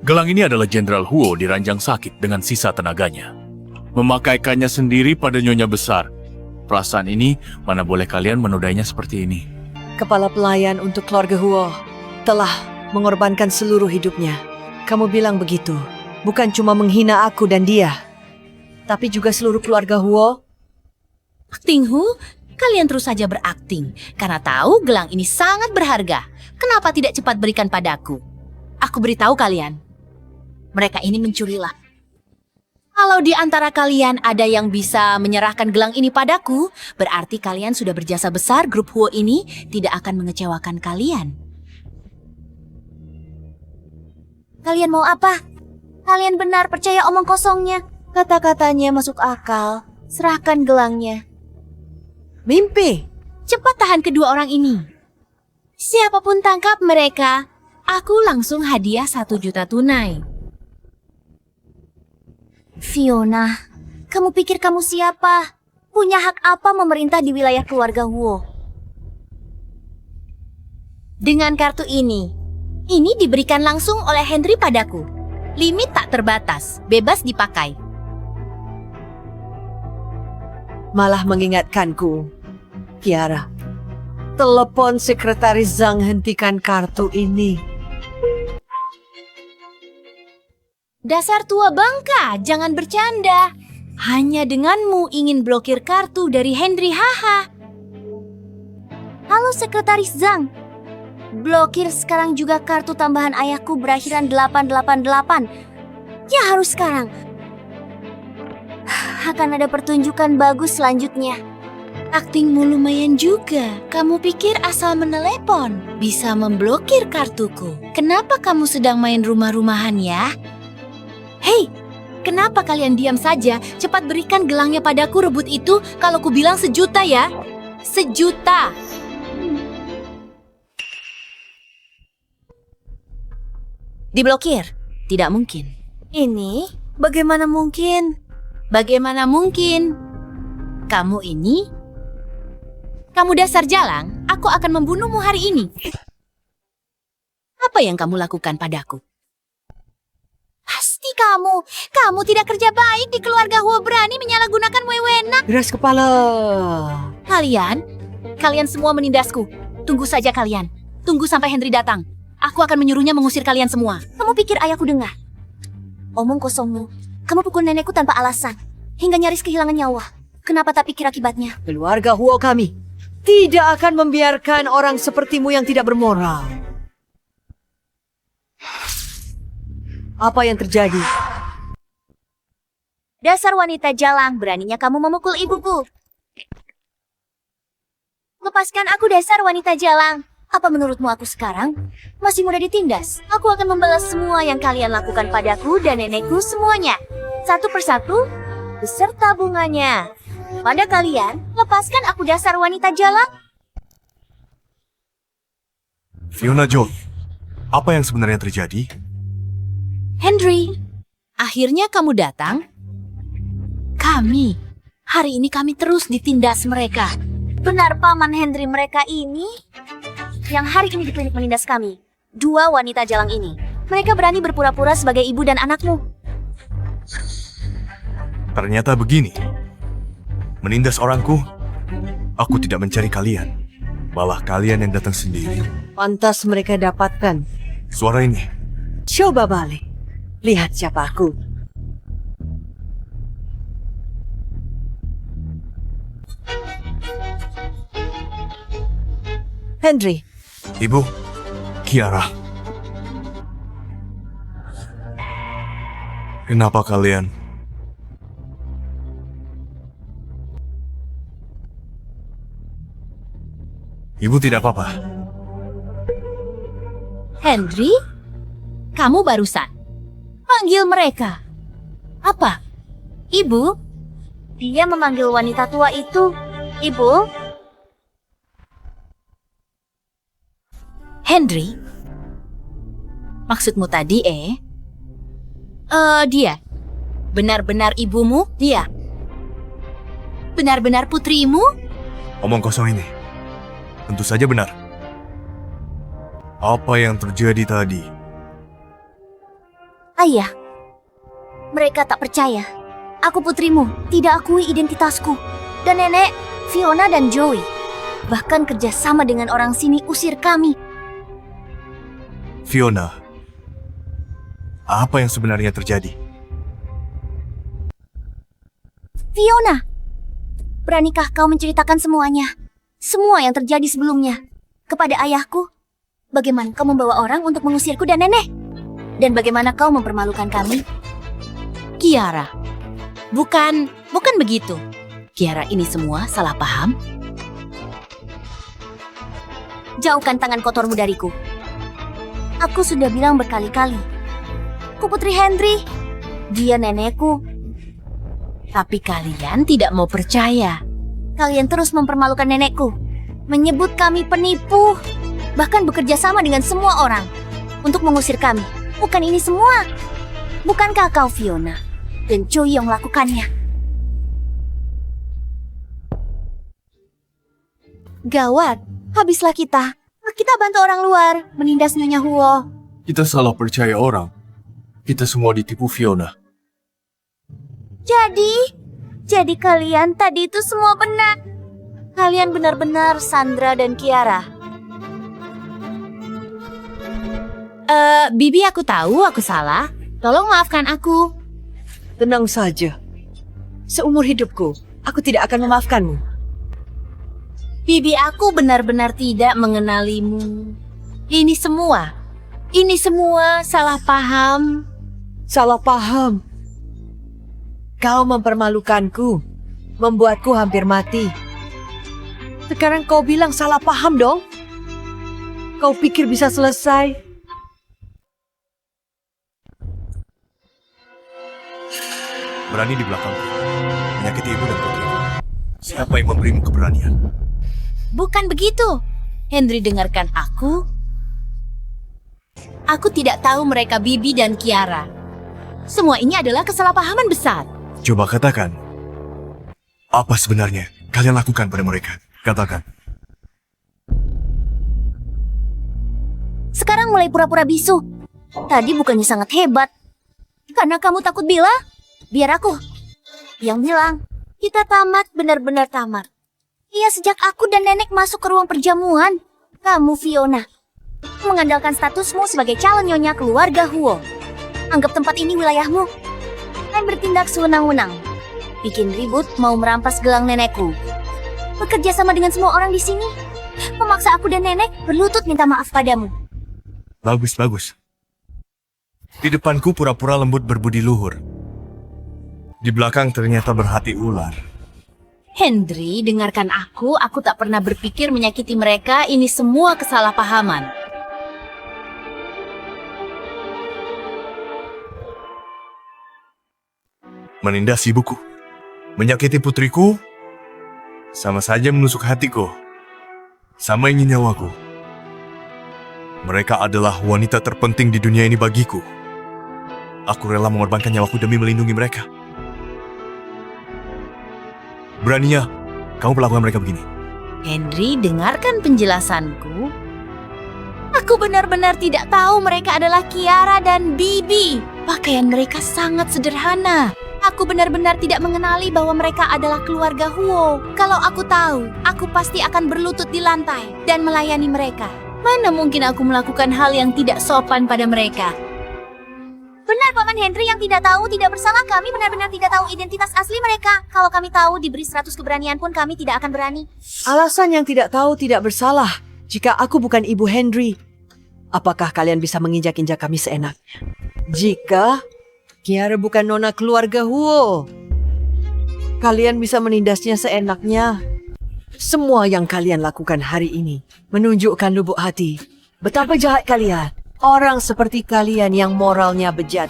Gelang ini adalah Jenderal Huo diranjang sakit dengan sisa tenaganya. Memakaikannya sendiri pada nyonya besar. Perasaan ini, mana boleh kalian menodainya seperti ini.
Kepala pelayan untuk keluarga Huo telah mengorbankan seluruh hidupnya. Kamu bilang begitu, bukan cuma menghina aku dan dia, tapi juga seluruh keluarga Huo.
Akting Hu, kalian terus saja berakting. Karena tahu gelang ini sangat berharga. Kenapa tidak cepat berikan padaku? Aku beritahu kalian. Mereka ini mencurilah. Kalau di antara kalian ada yang bisa menyerahkan gelang ini padaku, berarti kalian sudah berjasa besar. Grup Huo ini tidak akan mengecewakan kalian.
Kalian mau apa? Kalian benar percaya omong kosongnya. Kata-katanya masuk akal. Serahkan gelangnya.
Mimpi.
Cepat tahan kedua orang ini. Siapapun tangkap mereka, aku langsung hadiah 1 juta tunai.
Fiona, kamu pikir kamu siapa? Punya hak apa memerintah di wilayah keluarga Huo?
Dengan kartu ini diberikan langsung oleh Henry padaku. Limit tak terbatas, bebas dipakai.
Malah mengingatkanku. Kiara, telepon sekretaris Zhang, hentikan kartu ini.
Dasar tua bangka, jangan bercanda. Hanya denganmu ingin blokir kartu dari Henry, haha.
Halo Sekretaris Zhang. Blokir sekarang juga kartu tambahan ayahku berakhiran 888. Ya harus sekarang. Akan ada pertunjukan bagus selanjutnya.
Aktingmu lumayan juga. Kamu pikir asal menelepon bisa memblokir kartuku? Kenapa kamu sedang main rumah-rumahan ya? Hei, kenapa kalian diam saja? Cepat berikan gelangnya padaku, rebut itu. Kalau ku bilang 1 juta ya. 1 juta. Diblokir? Tidak mungkin.
Ini bagaimana mungkin?
Bagaimana mungkin? Kamu ini? Kamu dasar jalang, aku akan membunuhmu hari ini. Apa yang kamu lakukan padaku?
Pasti kamu tidak kerja baik di keluarga Huo, berani menyalahgunakan wewenang.
Keras kepala.
Kalian semua menindasku. Tunggu saja kalian. Tunggu sampai Henry datang. Aku akan menyuruhnya mengusir kalian semua.
Kamu pikir ayahku dengar? Omong kosongmu. Kamu pukul nenekku tanpa alasan, hingga nyaris kehilangan nyawa. Kenapa tak pikir akibatnya?
Keluarga Huo kami tidak akan membiarkan orang sepertimu yang tidak bermoral. Apa yang terjadi?
Dasar wanita jalang, beraninya kamu memukul ibuku. Lepaskan aku, dasar wanita jalang. Apa menurutmu aku sekarang masih mudah ditindas? Aku akan membalas semua yang kalian lakukan padaku dan nenekku semuanya. Satu persatu, beserta bunganya. Pada kalian, lepaskan aku, dasar wanita jalang.
Fiona Joe, apa yang sebenarnya terjadi?
Henry, akhirnya kamu datang? Hari ini kami terus ditindas mereka.
Benar, Paman Henry, mereka ini yang hari ini dipilih menindas kami. 2 wanita jalang ini. Mereka berani berpura-pura sebagai ibu dan anakmu.
Ternyata begini. Menindas orangku, aku tidak mencari kalian. Malah kalian yang datang sendiri.
Pantas mereka dapatkan.
Suara ini,
Coba balik. Lihat siapa aku. Henry,
Ibu, Kiara. Kenapa kalian? Ibu tidak apa-apa.
Henry, kamu barusan manggil mereka. Apa? Ibu?
Dia memanggil wanita tua itu, Ibu.
Henry? Maksudmu tadi, dia. Benar-benar ibumu, dia. Benar-benar putrimu?
Omong kosong ini. Tentu saja benar. Apa yang terjadi tadi?
Ayah, mereka tak percaya. Aku putrimu, tidak akui identitasku. Dan nenek, Fiona dan Joey. Bahkan kerjasama dengan orang sini usir kami.
Fiona, apa yang sebenarnya terjadi?
Fiona, beranikah kau menceritakan semuanya? Semua yang terjadi sebelumnya. Kepada ayahku, bagaimana kau membawa orang untuk mengusirku dan nenek? Dan bagaimana kau mempermalukan kami?
Kiara. Bukan begitu. Kiara, ini semua salah paham.
Jauhkan tangan kotormu dariku. Aku sudah bilang berkali-kali. Ku putri Henry. Dia nenekku.
Tapi kalian tidak mau percaya.
Kalian terus mempermalukan nenekku. Menyebut kami penipu. Bahkan bekerja sama dengan semua orang. Untuk mengusir kami. Bukan ini semua. Bukankah kau Fiona? Dan Joey yang melakukannya? Gawat. Habislah kita. Kita bantu orang luar. Menindas Nyonya Huo.
Kita salah percaya orang. Kita semua ditipu Fiona.
Jadi kalian tadi itu semua benar. Kalian benar-benar Sandra dan Kiara.
Bibi, aku tahu aku salah. Tolong maafkan aku.
tenang saja. Seumur hidupku, aku tidak akan memaafkanmu.
Bibi, aku benar-benar tidak mengenalimu. Ini semua salah paham.
Salah paham. Kau mempermalukanku, membuatku hampir mati. Sekarang kau bilang salah paham dong? Kau pikir bisa selesai?
Berani di belakangku, menyakiti ibu dan putriku. Siapa yang memberimu keberanian?
Bukan begitu. Henry, dengarkan aku. Aku tidak tahu mereka Bibi dan Kiara. Semua ini adalah kesalahpahaman besar.
Coba katakan, apa sebenarnya kalian lakukan pada mereka? Katakan.
Sekarang mulai pura-pura bisu. Tadi bukannya sangat hebat. Karena kamu takut bila? Biar aku yang bilang. Kita tamat, benar-benar tamat. Iya, sejak aku dan nenek masuk ke ruang perjamuan. Kamu, Fiona, mengandalkan statusmu sebagai calon nyonya keluarga Huo. Anggap tempat ini wilayahmu. Dan bertindak sewenang-wenang. Bikin ribut mau merampas gelang nenekku. Bekerja sama dengan semua orang di sini. Memaksa aku dan nenek berlutut minta maaf padamu.
Bagus, bagus. Di depanku pura-pura lembut berbudi luhur. Di belakang ternyata berhati ular.
Henry, dengarkan aku tak pernah berpikir menyakiti mereka. Ini semua kesalahpahaman.
Menindas ibuku, menyakiti putriku, sama saja menusuk hatiku, sama ingin nyawaku. Mereka adalah wanita terpenting di dunia ini bagiku. Aku rela mengorbankan nyawaku demi melindungi mereka. Beraninya kamu perlakukan mereka begini.
Henry, dengarkan penjelasanku. Aku benar-benar tidak tahu mereka adalah Kiara dan Bibi. Pakaian mereka sangat sederhana.
Aku benar-benar tidak mengenali bahwa mereka adalah keluarga Huo. Kalau aku tahu, aku pasti akan berlutut di lantai dan melayani mereka. Mana mungkin aku melakukan hal yang tidak sopan pada mereka? Benar, Paman Henry yang tidak tahu tidak bersalah. Kami benar-benar tidak tahu identitas asli mereka. Kalau kami tahu, diberi 100 keberanian pun kami tidak akan berani.
Alasan yang tidak tahu tidak bersalah. Jika aku bukan Ibu Henry, apakah kalian bisa menginjak-injak kami seenak? Jika Kiara bukan nona keluarga Huo, kalian bisa menindasnya seenaknya. Semua yang kalian lakukan hari ini menunjukkan lubuk hati. Betapa jahat kalian. Orang seperti kalian yang moralnya bejat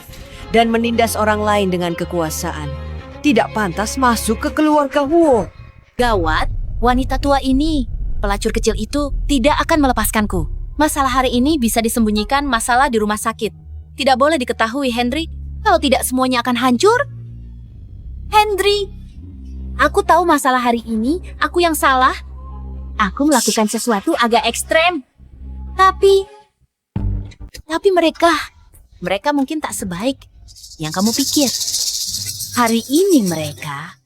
dan menindas orang lain dengan kekuasaan tidak pantas masuk ke keluarga Huo.
Gawat, wanita tua ini, pelacur kecil itu tidak akan melepaskanku. Masalah hari ini bisa disembunyikan masalah di rumah sakit. Tidak boleh diketahui, Henry. Kalau tidak semuanya akan hancur.
Henry, aku tahu masalah hari ini, aku yang salah. Aku melakukan sesuatu agak ekstrem. Tapi mereka mungkin tak sebaik yang kamu pikir. Hari ini mereka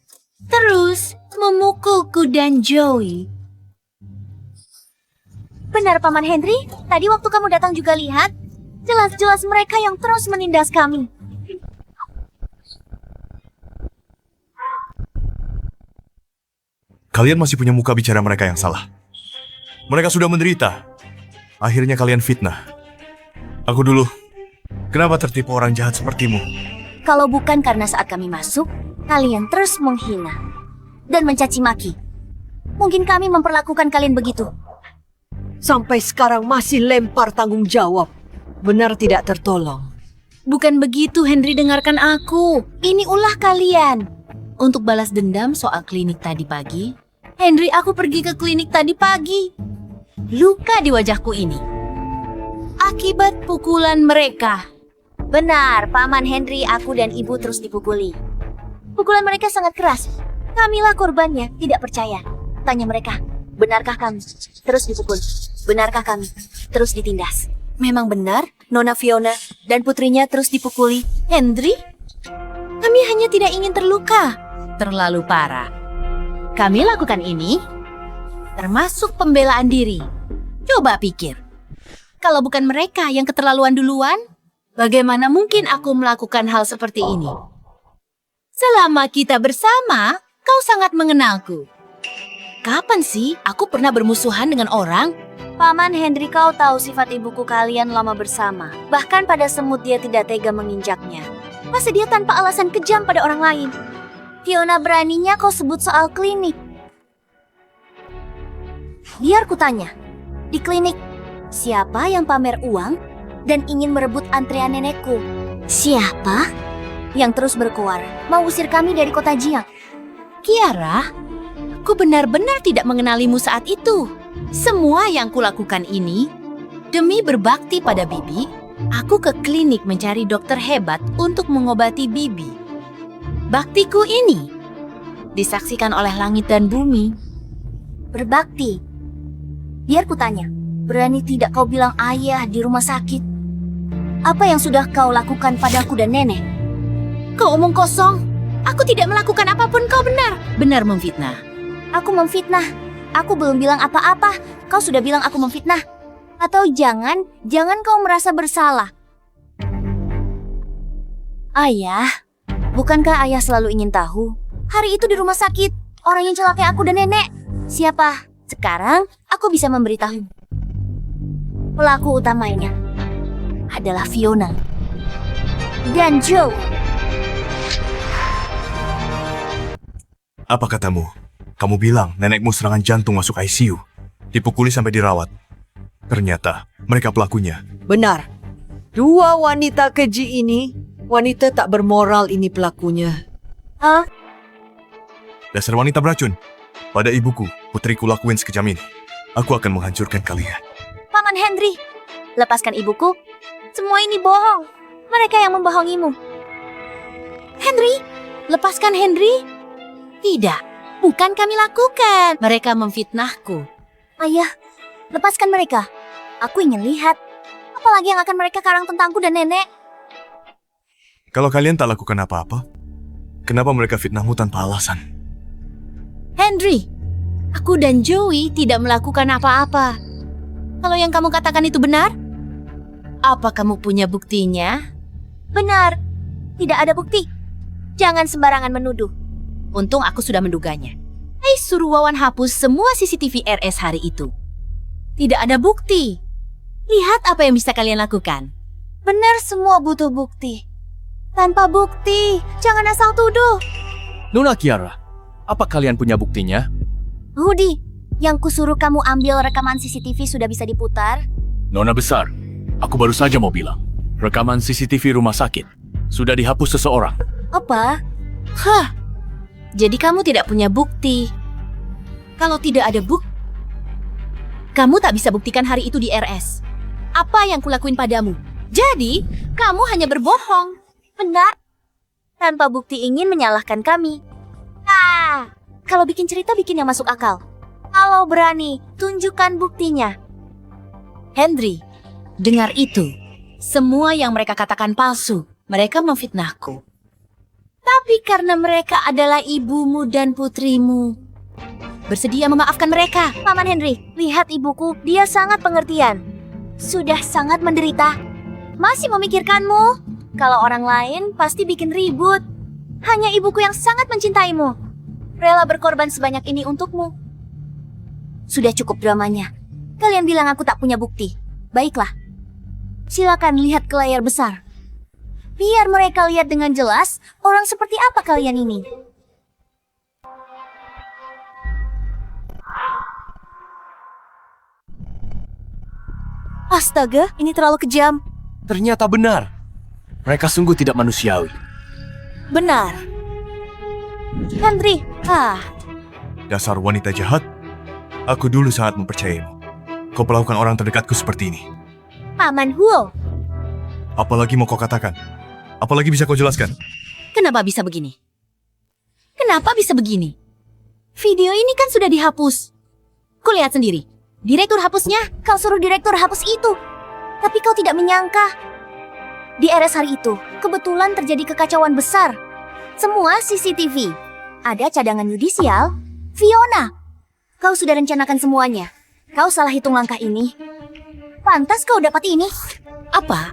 terus memukulku dan Joey. Benar, Paman Henry, tadi waktu kamu datang juga lihat. Jelas-jelas mereka yang terus menindas kami.
Kalian masih punya muka bicara mereka yang salah. Mereka sudah menderita. Akhirnya kalian fitnah. Aku dulu, kenapa tertipu orang jahat sepertimu?
Kalau bukan karena saat kami masuk, kalian terus menghina dan mencaci maki. Mungkin kami memperlakukan kalian begitu.
Sampai sekarang masih lempar tanggung jawab. Benar tidak tertolong.
Bukan begitu, Henry, dengarkan aku. Ini ulah kalian. Untuk balas dendam soal klinik tadi pagi, Henry, aku pergi ke klinik tadi pagi. Luka di wajahku ini akibat pukulan mereka.
Benar, Paman Henry, aku dan Ibu terus dipukuli. Pukulan mereka sangat keras. Kamilah korbannya, tidak percaya. Tanya mereka, benarkah kami terus dipukul? Benarkah kami terus ditindas? Memang benar, Nona Fiona dan putrinya terus dipukuli.
Henry, kami hanya tidak ingin terluka. Terlalu parah. Kami lakukan ini termasuk pembelaan diri. Coba pikir, kalau bukan mereka yang keterlaluan duluan, bagaimana mungkin aku melakukan hal seperti ini? Selama kita bersama, kau sangat mengenalku. Kapan sih aku pernah bermusuhan dengan orang?
Paman Henry, kau tahu sifat ibuku, kalian lama bersama. Bahkan pada semut dia tidak tega menginjaknya. Masa dia tanpa alasan kejam pada orang lain? Fiona, beraninya kau sebut soal klinik. Biar kutanya, di klinik, siapa yang pamer uang dan ingin merebut antrean nenekku? Siapa yang terus berkuar mau usir kami dari kota Jiang?
Kiara, aku benar-benar tidak mengenalimu saat itu. Semua yang kulakukan ini demi berbakti pada Bibi. Aku ke klinik mencari dokter hebat untuk mengobati Bibi. Baktiku ini disaksikan oleh langit dan bumi.
Berbakti. Biar kutanya, berani tidak kau bilang ayah di rumah sakit? Apa yang sudah kau lakukan padaku dan nenek?
Kau omong kosong. Aku tidak melakukan apapun, kau benar. Benar memfitnah.
Aku memfitnah. Aku belum bilang apa-apa. Kau sudah bilang aku memfitnah. Atau jangan kau merasa bersalah. Ayah, bukankah ayah selalu ingin tahu? Hari itu di rumah sakit, orang yang celakai aku dan nenek. Siapa? Sekarang aku bisa memberitahu. Pelaku utamanya adalah Fiona dan Joe.
Apa katamu? Kamu bilang nenekmu serangan jantung masuk ICU. Dipukuli sampai dirawat. Ternyata mereka pelakunya.
Benar. Dua wanita keji ini, wanita tak bermoral ini pelakunya.
Hah?
Dasar wanita beracun. Pada ibuku, putriku lakuin sekejam ini. Aku akan menghancurkan kalian.
Paman Henry, lepaskan ibuku. Semua ini bohong. Mereka yang membohongimu.
Henry, lepaskan Henry. Tidak, bukan kami lakukan. Mereka memfitnahku.
Ayah, lepaskan mereka. Aku ingin lihat. Apalagi yang akan mereka karang tentangku dan nenek.
Kalau kalian tak lakukan apa-apa, Kenapa mereka fitnahmu tanpa alasan?
Henry, aku dan Joey tidak melakukan apa-apa. Kalau yang kamu katakan itu benar, apa kamu punya buktinya?
Benar. Tidak ada bukti. Jangan sembarangan menuduh.
Untung aku sudah menduganya. Suruh Wawan hapus semua CCTV RS hari itu. Tidak ada bukti. Lihat apa yang bisa kalian lakukan.
Benar, semua butuh bukti. Tanpa bukti, jangan asal tuduh.
Nona Kiara, apa kalian punya buktinya?
Hudi, yang kusuruh kamu ambil rekaman CCTV sudah bisa diputar.
Nona besar, aku baru saja mau bilang. Rekaman CCTV rumah sakit sudah dihapus seseorang.
Apa?
Jadi kamu tidak punya bukti. Kalau tidak ada bukti, kamu tak bisa buktikan hari itu di RS. Apa yang kulakuin padamu? Jadi, kamu hanya berbohong.
Benar. Tanpa bukti ingin menyalahkan kami. Kalau bikin cerita bikin yang masuk akal. Kalau berani, tunjukkan buktinya.
Henry, dengar itu. Semua yang mereka katakan palsu. Mereka memfitnahku. Tapi karena mereka adalah ibumu dan putrimu, bersedia memaafkan mereka.
Paman Henry, lihat ibuku, dia sangat pengertian. Sudah sangat menderita. Masih memikirkanmu. Kalau orang lain pasti bikin ribut. Hanya ibuku yang sangat mencintaimu. Rela berkorban sebanyak ini untukmu. Sudah cukup dramanya. Kalian bilang aku tak punya bukti. Baiklah. Silakan lihat ke layar besar. Biar mereka lihat dengan jelas orang seperti apa kalian ini. Astaga, ini terlalu kejam.
Ternyata benar. Mereka sungguh tidak manusiawi.
Benar. Henry,
Dasar wanita jahat. Aku dulu sangat mempercayaimu. Kau perlakukan orang terdekatku seperti ini.
Paman Huo.
Apalagi mau kau katakan? Apalagi bisa kau jelaskan?
Kenapa bisa begini? Kenapa bisa begini? Video ini kan sudah dihapus. Kau lihat sendiri. Direktur hapusnya.
Kau suruh direktur hapus itu. Tapi kau tidak menyangka. Di RS hari itu, kebetulan terjadi kekacauan besar. Semua CCTV. Ada cadangan yudisial. Fiona, kau sudah rencanakan semuanya. Kau salah hitung langkah ini. Pantas kau dapat ini.
Apa?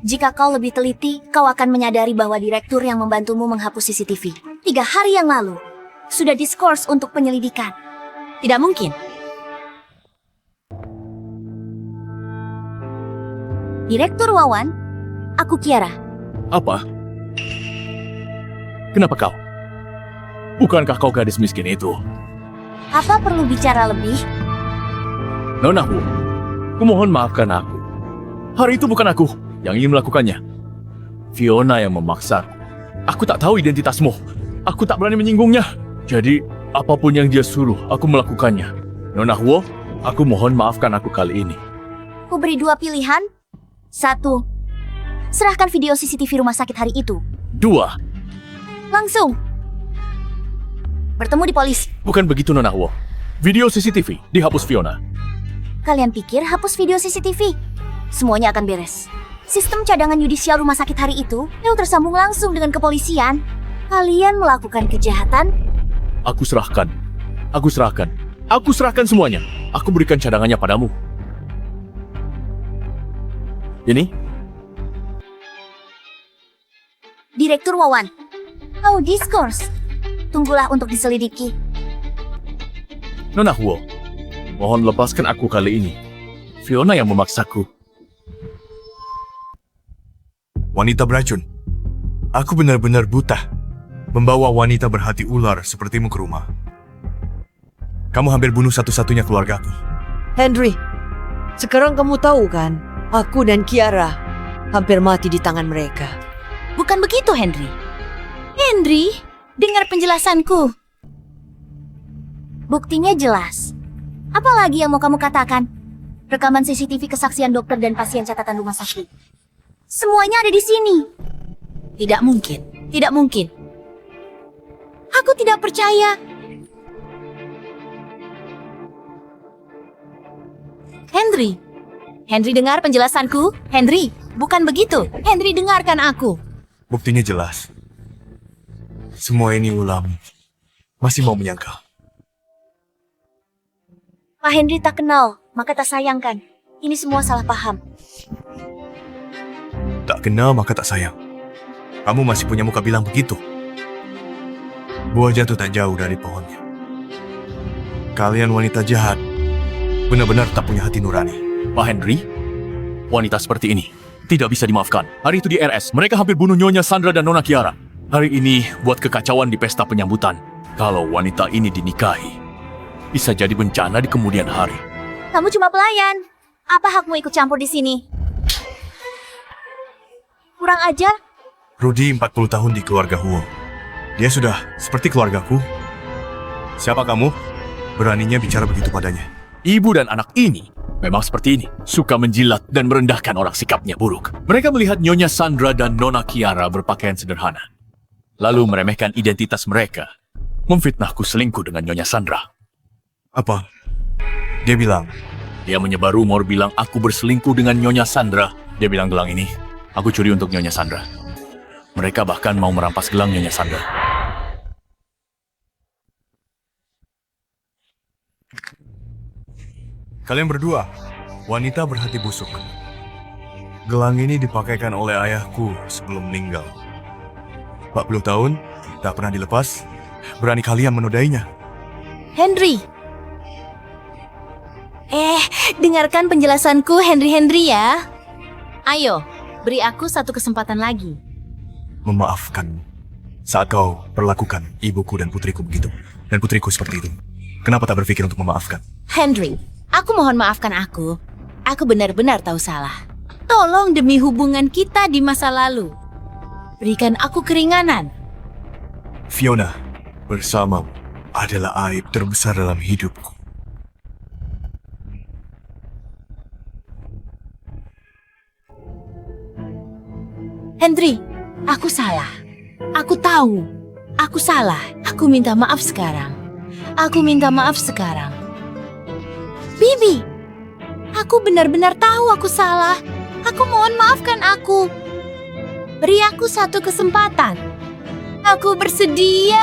Jika kau lebih teliti, kau akan menyadari bahwa direktur yang membantumu menghapus CCTV 3 hari yang lalu sudah diskors untuk penyelidikan.
Tidak mungkin.
Direktur Wawan, aku Kiara.
Apa? Kenapa kau? Bukankah kau gadis miskin itu?
Apa perlu bicara lebih?
Nona Wu, kumohon maafkan aku. Hari itu bukan aku yang ingin melakukannya. Fiona yang memaksa. Aku tak tahu identitasmu. Aku tak berani menyinggungnya. Jadi, apapun yang dia suruh, aku melakukannya. Nona Wu, aku mohon maafkan aku kali ini.
Ku beri 2 pilihan. 1. Serahkan video CCTV rumah sakit hari itu.
2.
Langsung. Bertemu di polisi.
Bukan begitu Nona Wu. Video CCTV dihapus Fiona.
Kalian pikir hapus video CCTV? Semuanya akan beres. Sistem cadangan yudisial rumah sakit hari itu yang tersambung langsung dengan kepolisian. Kalian melakukan kejahatan.
Aku serahkan. Aku serahkan. Aku serahkan semuanya. Aku berikan cadangannya padamu. Ini?
Direktur Wawan. Oh, diskors. Tunggulah untuk diselidiki.
Nona Huo, mohon lepaskan aku kali ini. Fiona yang memaksaku.
Wanita beracun. Aku benar-benar buta. Membawa wanita berhati ular sepertimu ke rumah. Kamu hampir bunuh satu-satunya keluargaku.
Henry, sekarang kamu tahu kan, aku dan Kiara hampir mati di tangan mereka.
Bukan begitu, Henry. Henry, dengar penjelasanku.
Buktinya jelas. Apalagi yang mau kamu katakan? Rekaman CCTV kesaksian dokter dan pasien catatan rumah sakit. Semuanya ada di sini.
Tidak mungkin. Tidak mungkin. Aku tidak percaya. Henry. Henry, dengar penjelasanku. Henry, bukan begitu. Henry, dengarkan aku.
Buktinya jelas. Semua ini ulam. Masih mau menyangkal.
Pak Henry tak kenal, maka tak sayangkan. Ini semua salah paham.
Tak kenal maka tak sayang. Kamu masih punya muka bilang begitu. Buah jatuh tak jauh dari pohonnya. Kalian wanita jahat. Benar-benar tak punya hati nurani.
Pak Henry, wanita seperti ini tidak bisa dimaafkan. Hari itu di RS, mereka hampir bunuh Nyonya Sandra dan Nona Kiara. Hari ini buat kekacauan di pesta penyambutan. Kalau wanita ini dinikahi, bisa jadi bencana di kemudian hari.
Kamu cuma pelayan. Apa hakmu ikut campur di sini? Kurang ajar.
Rudy 40 tahun di keluarga Huo. Dia sudah seperti keluargaku. Siapa kamu? Beraninya bicara begitu padanya.
Ibu dan anak ini memang seperti ini. Suka menjilat dan merendahkan orang sikapnya buruk. Mereka melihat Nyonya Sandra dan Nona Kiara berpakaian sederhana. Lalu meremehkan identitas mereka. Memfitnahku selingkuh dengan Nyonya Sandra.
Apa? Dia bilang,
Dia menyebar rumor bilang aku berselingkuh dengan Nyonya Sandra. Dia bilang gelang ini, aku curi untuk Nyonya Sandra. Mereka bahkan mau merampas gelang Nyonya Sandra.
kalian berdua, wanita berhati busuk. Gelang ini dipakaikan oleh ayahku sebelum meninggal. 40 tahun, tak pernah dilepas. Berani kalian menodainya.
Henry. Dengarkan penjelasanku Henry ya. Ayo, beri aku satu kesempatan lagi.
Memaafkan saat kau perlakukan ibuku dan putriku begitu. Dan putriku seperti itu. Kenapa tak berpikir untuk memaafkan?
Henry, aku mohon maafkan aku. Aku benar-benar tahu salah. Tolong demi hubungan kita di masa lalu. Berikan aku keringanan.
Fiona, bersamamu adalah aib terbesar dalam hidupku.
Henry, aku salah. Aku tahu. Aku salah. Aku minta maaf sekarang. Aku minta maaf sekarang. Bibi, aku benar-benar tahu aku salah. Aku mohon maafkan aku. Beri aku satu kesempatan. Aku bersedia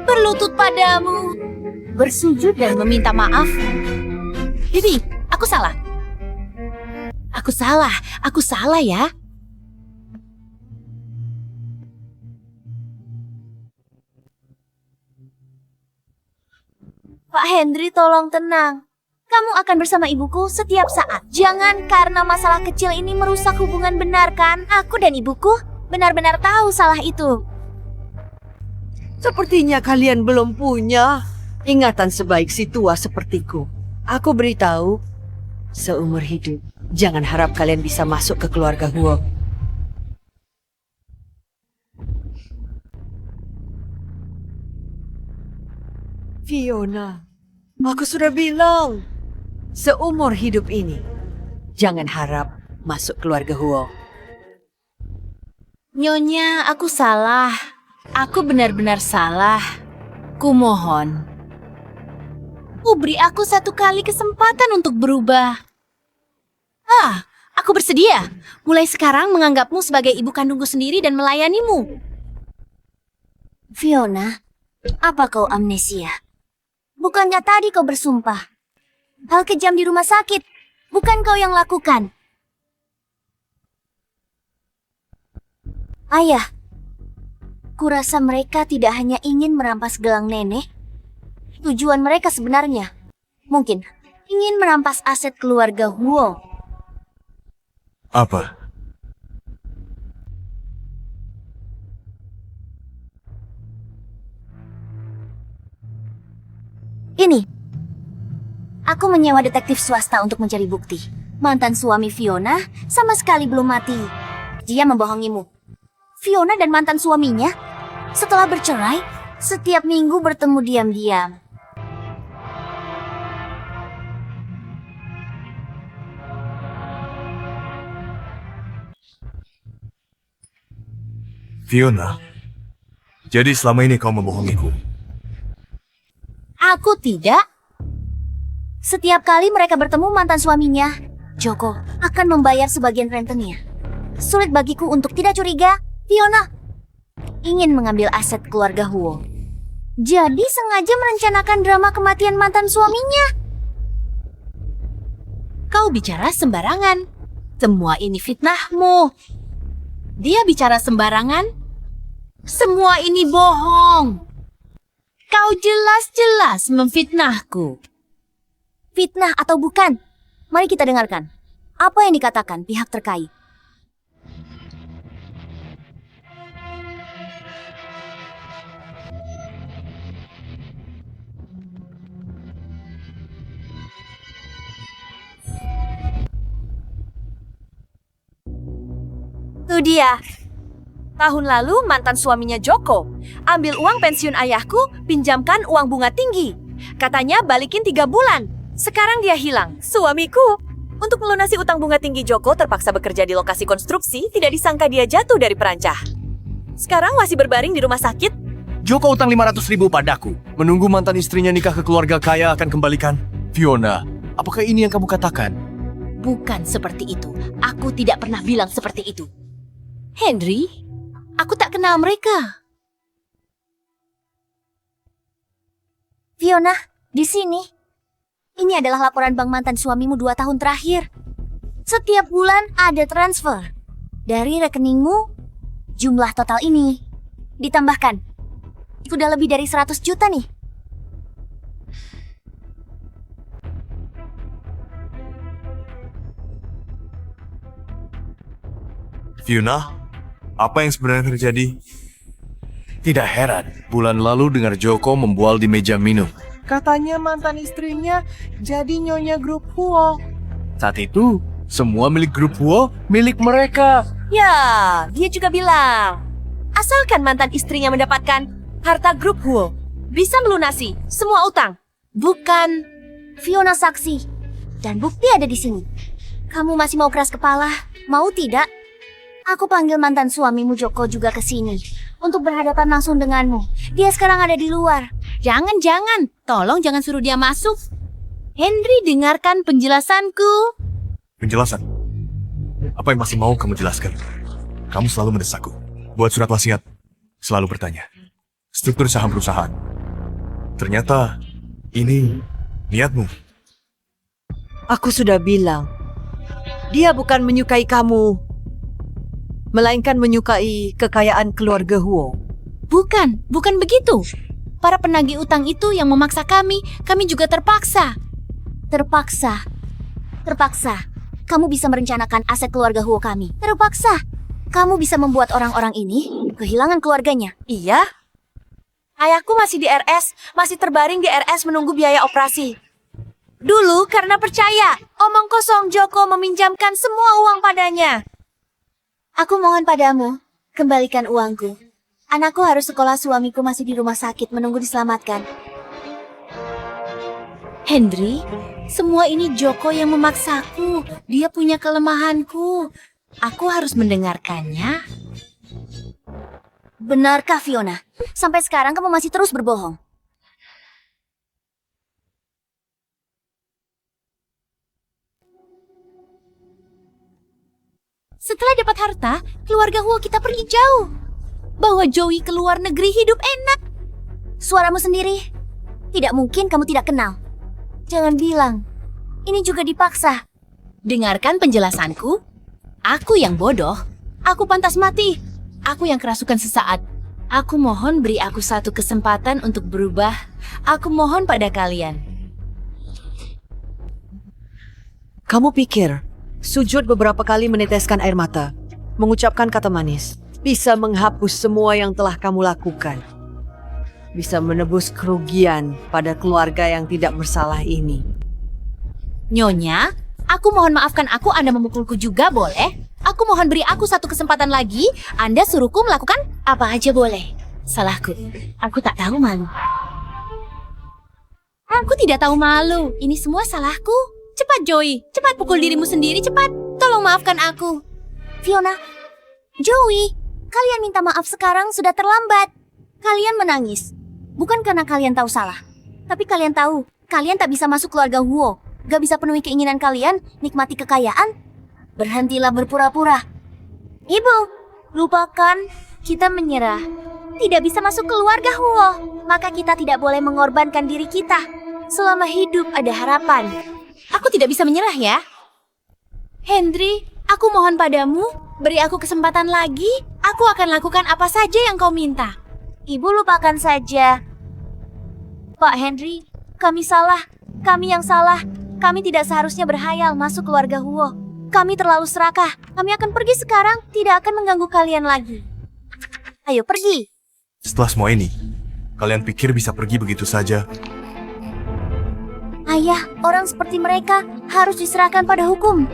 berlutut padamu. Bersujud dan meminta maaf. Bibi, aku salah. Aku salah. Aku salah ya.
Pak Henry, tolong tenang. Kamu akan bersama ibuku setiap saat. Jangan karena masalah kecil ini merusak hubungan, benar kan? Aku dan ibuku benar-benar tahu salah itu.
Sepertinya kalian belum punya ingatan sebaik si tua sepertiku. Aku beritahu, seumur hidup, jangan harap kalian bisa masuk ke keluarga Huo. Fiona, aku sudah bilang, seumur hidup ini, jangan harap masuk keluarga Huo.
Nyonya, aku salah. Aku benar-benar salah. Kumohon. Beri aku satu kali kesempatan untuk berubah. Aku bersedia. Mulai sekarang menganggapmu sebagai ibu kandungku sendiri dan melayanimu.
Fiona, apa kau amnesia? Bukankah tadi kau bersumpah? Hal kejam di rumah sakit, bukan kau yang lakukan. Ayah, kurasa mereka tidak hanya ingin merampas gelang nenek. Tujuan mereka sebenarnya, mungkin, ingin merampas aset keluarga Huo.
Apa?
Ini, aku menyewa detektif swasta untuk mencari bukti. Mantan suami Fiona sama sekali belum mati. Dia membohongimu. Fiona dan mantan suaminya setelah bercerai, setiap minggu bertemu diam-diam.
Fiona, jadi selama ini kau membohongiku.
Aku tidak. Setiap kali mereka bertemu mantan suaminya, Joko akan membayar sebagian rentennya. Sulit bagiku untuk tidak curiga. Fiona, ingin mengambil aset keluarga Huo. Jadi sengaja merencanakan drama kematian mantan suaminya.
Kau bicara sembarangan. Semua ini fitnahmu. Dia bicara sembarangan. Semua ini bohong. Kau jelas-jelas memfitnahku.
Fitnah atau bukan? Mari kita dengarkan. Apa yang dikatakan pihak terkait? Tuh dia. Tahun lalu mantan suaminya Joko ambil uang pensiun ayahku, pinjamkan uang bunga tinggi. Katanya balikin 3 bulan. Sekarang dia hilang. Suamiku. Untuk melunasi utang bunga tinggi Joko terpaksa bekerja di lokasi konstruksi, tidak disangka dia jatuh dari perancah. Sekarang masih berbaring di rumah sakit.
Joko utang 500.000 padaku. Menunggu mantan istrinya nikah ke keluarga kaya akan kembalikan. Fiona, apakah ini yang kamu katakan?
Bukan seperti itu. Aku tidak pernah bilang seperti itu. Henry, aku tak kenal mereka.
Fiona, di sini. Ini adalah laporan bank mantan suamimu 2 tahun terakhir. Setiap bulan ada transfer. Dari rekeningmu, jumlah total ini ditambahkan. Sudah lebih dari 100 juta nih.
Fiona, apa yang sebenarnya terjadi?
Tidak heran, bulan lalu dengar Joko membual di meja minum.
Katanya mantan istrinya jadi nyonya grup Huo.
Saat itu, semua milik grup Huo milik mereka.
Ya, dia juga bilang, asalkan mantan istrinya mendapatkan harta grup Huo, bisa melunasi semua utang.
Bukan.
Fiona saksi, dan bukti ada di sini. Kamu masih mau keras kepala? Mau tidak? Aku panggil mantan suamimu Joko juga ke sini untuk berhadapan langsung denganmu. Dia sekarang ada di luar.
Jangan. Tolong jangan suruh dia masuk. Henry, dengarkan penjelasanku.
Penjelasan? Apa yang masih mau kamu jelaskan? Kamu selalu mendesakku. Buat surat wasiat, selalu bertanya. Struktur saham perusahaan. Ternyata, ini niatmu.
Aku sudah bilang, dia bukan menyukai kamu, melainkan menyukai kekayaan keluarga Huo.
Bukan begitu. Para penagih utang itu yang memaksa kami juga terpaksa.
Terpaksa. Kamu bisa merencanakan aset keluarga Huo kami. Terpaksa. Kamu bisa membuat orang-orang ini kehilangan keluarganya.
Iya?
Ayahku masih di RS, masih terbaring di RS menunggu biaya operasi. Dulu karena percaya, omong kosong Joko meminjamkan semua uang padanya. Aku mohon padamu, kembalikan uangku. Anakku harus sekolah, suamiku masih di rumah sakit menunggu diselamatkan.
Henry, semua ini Joko yang memaksaku. Dia punya kelemahanku. Aku harus mendengarkannya.
Benarkah Fiona? Sampai sekarang kamu masih terus berbohong.
Setelah dapat harta, keluarga Huo kita pergi jauh. Bawa Joey ke luar negeri hidup enak.
Suaramu sendiri. Tidak mungkin kamu tidak kenal. Jangan bilang. Ini juga dipaksa.
Dengarkan penjelasanku. Aku yang bodoh. Aku pantas mati. Aku yang kerasukan sesaat. Aku mohon beri aku satu kesempatan untuk berubah. Aku mohon pada kalian.
Kamu pikir sujud beberapa kali meneteskan air mata, mengucapkan kata manis, bisa menghapus semua yang telah kamu lakukan? Bisa menebus kerugian pada keluarga yang tidak bersalah ini?
Nyonya, aku mohon maafkan aku, Anda memukulku juga boleh? Aku mohon beri aku satu kesempatan lagi. Anda suruhku melakukan apa aja boleh. Salahku. Aku tak tahu malu. Aku tidak tahu malu. Ini semua salahku. Cepat Joey, cepat pukul dirimu sendiri, cepat. Tolong maafkan aku.
Fiona, Joey, kalian minta maaf sekarang sudah terlambat. Kalian menangis. Bukan karena kalian tahu salah. Tapi kalian tahu, kalian tak bisa masuk keluarga Huo. Gak bisa penuhi keinginan kalian, nikmati kekayaan. Berhentilah berpura-pura. Ibu, lupakan, kita menyerah. tidak bisa masuk keluarga Huo. Maka kita tidak boleh mengorbankan diri kita. Selama hidup ada harapan.
Aku tidak bisa menyerah ya.
Henry, aku mohon padamu, beri aku kesempatan lagi. Aku akan lakukan apa saja yang kau minta. Ibu lupakan saja. Pak Henry, kami salah. Kami yang salah. Kami tidak seharusnya berhayal masuk keluarga Huo. Kami terlalu serakah. Kami akan pergi sekarang, tidak akan mengganggu kalian lagi. Ayo pergi.
Setelah semua ini, kalian pikir bisa pergi begitu saja?
Ayah, orang seperti mereka harus diserahkan pada hukum.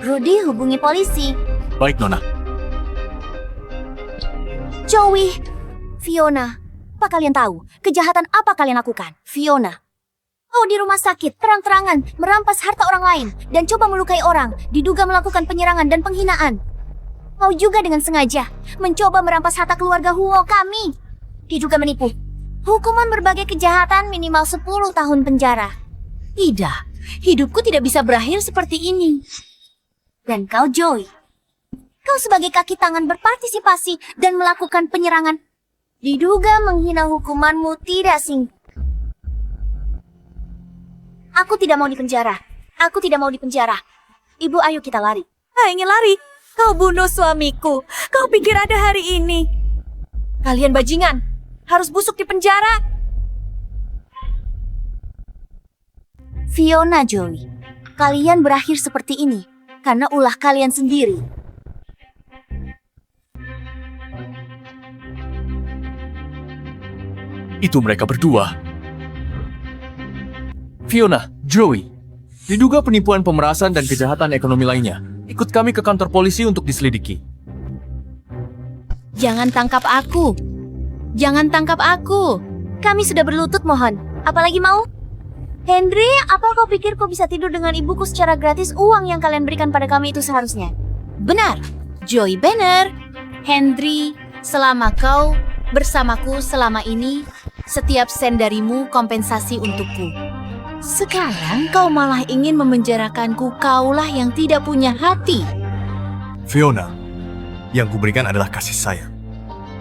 Rudy hubungi polisi.
Baik, Nona.
Joey, Fiona, apa kalian tahu kejahatan apa kalian lakukan? Fiona, kau di rumah sakit terang-terangan merampas harta orang lain dan coba melukai orang, diduga melakukan penyerangan dan penghinaan. Kau juga dengan sengaja mencoba merampas harta keluarga Huo kami, diduga menipu. Hukuman berbagai kejahatan minimal 10 tahun penjara.
Tidak, hidupku tidak bisa berakhir seperti ini.
Dan kau Joey, kau sebagai kaki tangan berpartisipasi dan melakukan penyerangan. Diduga menghina hukumanmu tidak singkat. Aku tidak mau dipenjara. Aku tidak mau dipenjara. Ibu, ayo kita lari.
Ingin lari? Kau bunuh suamiku. Kau pikir ada hari ini? Kalian bajingan, harus busuk di penjara.
Fiona, Joey, kalian berakhir seperti ini karena ulah kalian sendiri.
Itu mereka berdua. Fiona, Joey, diduga penipuan pemerasan dan kejahatan ekonomi lainnya. Ikut kami ke kantor polisi untuk diselidiki.
Jangan tangkap aku. Jangan tangkap aku. Kami sudah berlutut mohon. Apalagi mau? Henry, apa kau pikir kau bisa tidur dengan ibuku secara gratis? Uang yang kalian berikan pada kami itu seharusnya.
Benar, Joey benar. Henry, selama kau bersamaku selama ini, setiap sen darimu kompensasi untukku. Sekarang kau malah ingin memenjarakanku, kaulah yang tidak punya hati.
Fiona, yang kuberikan adalah kasih sayang.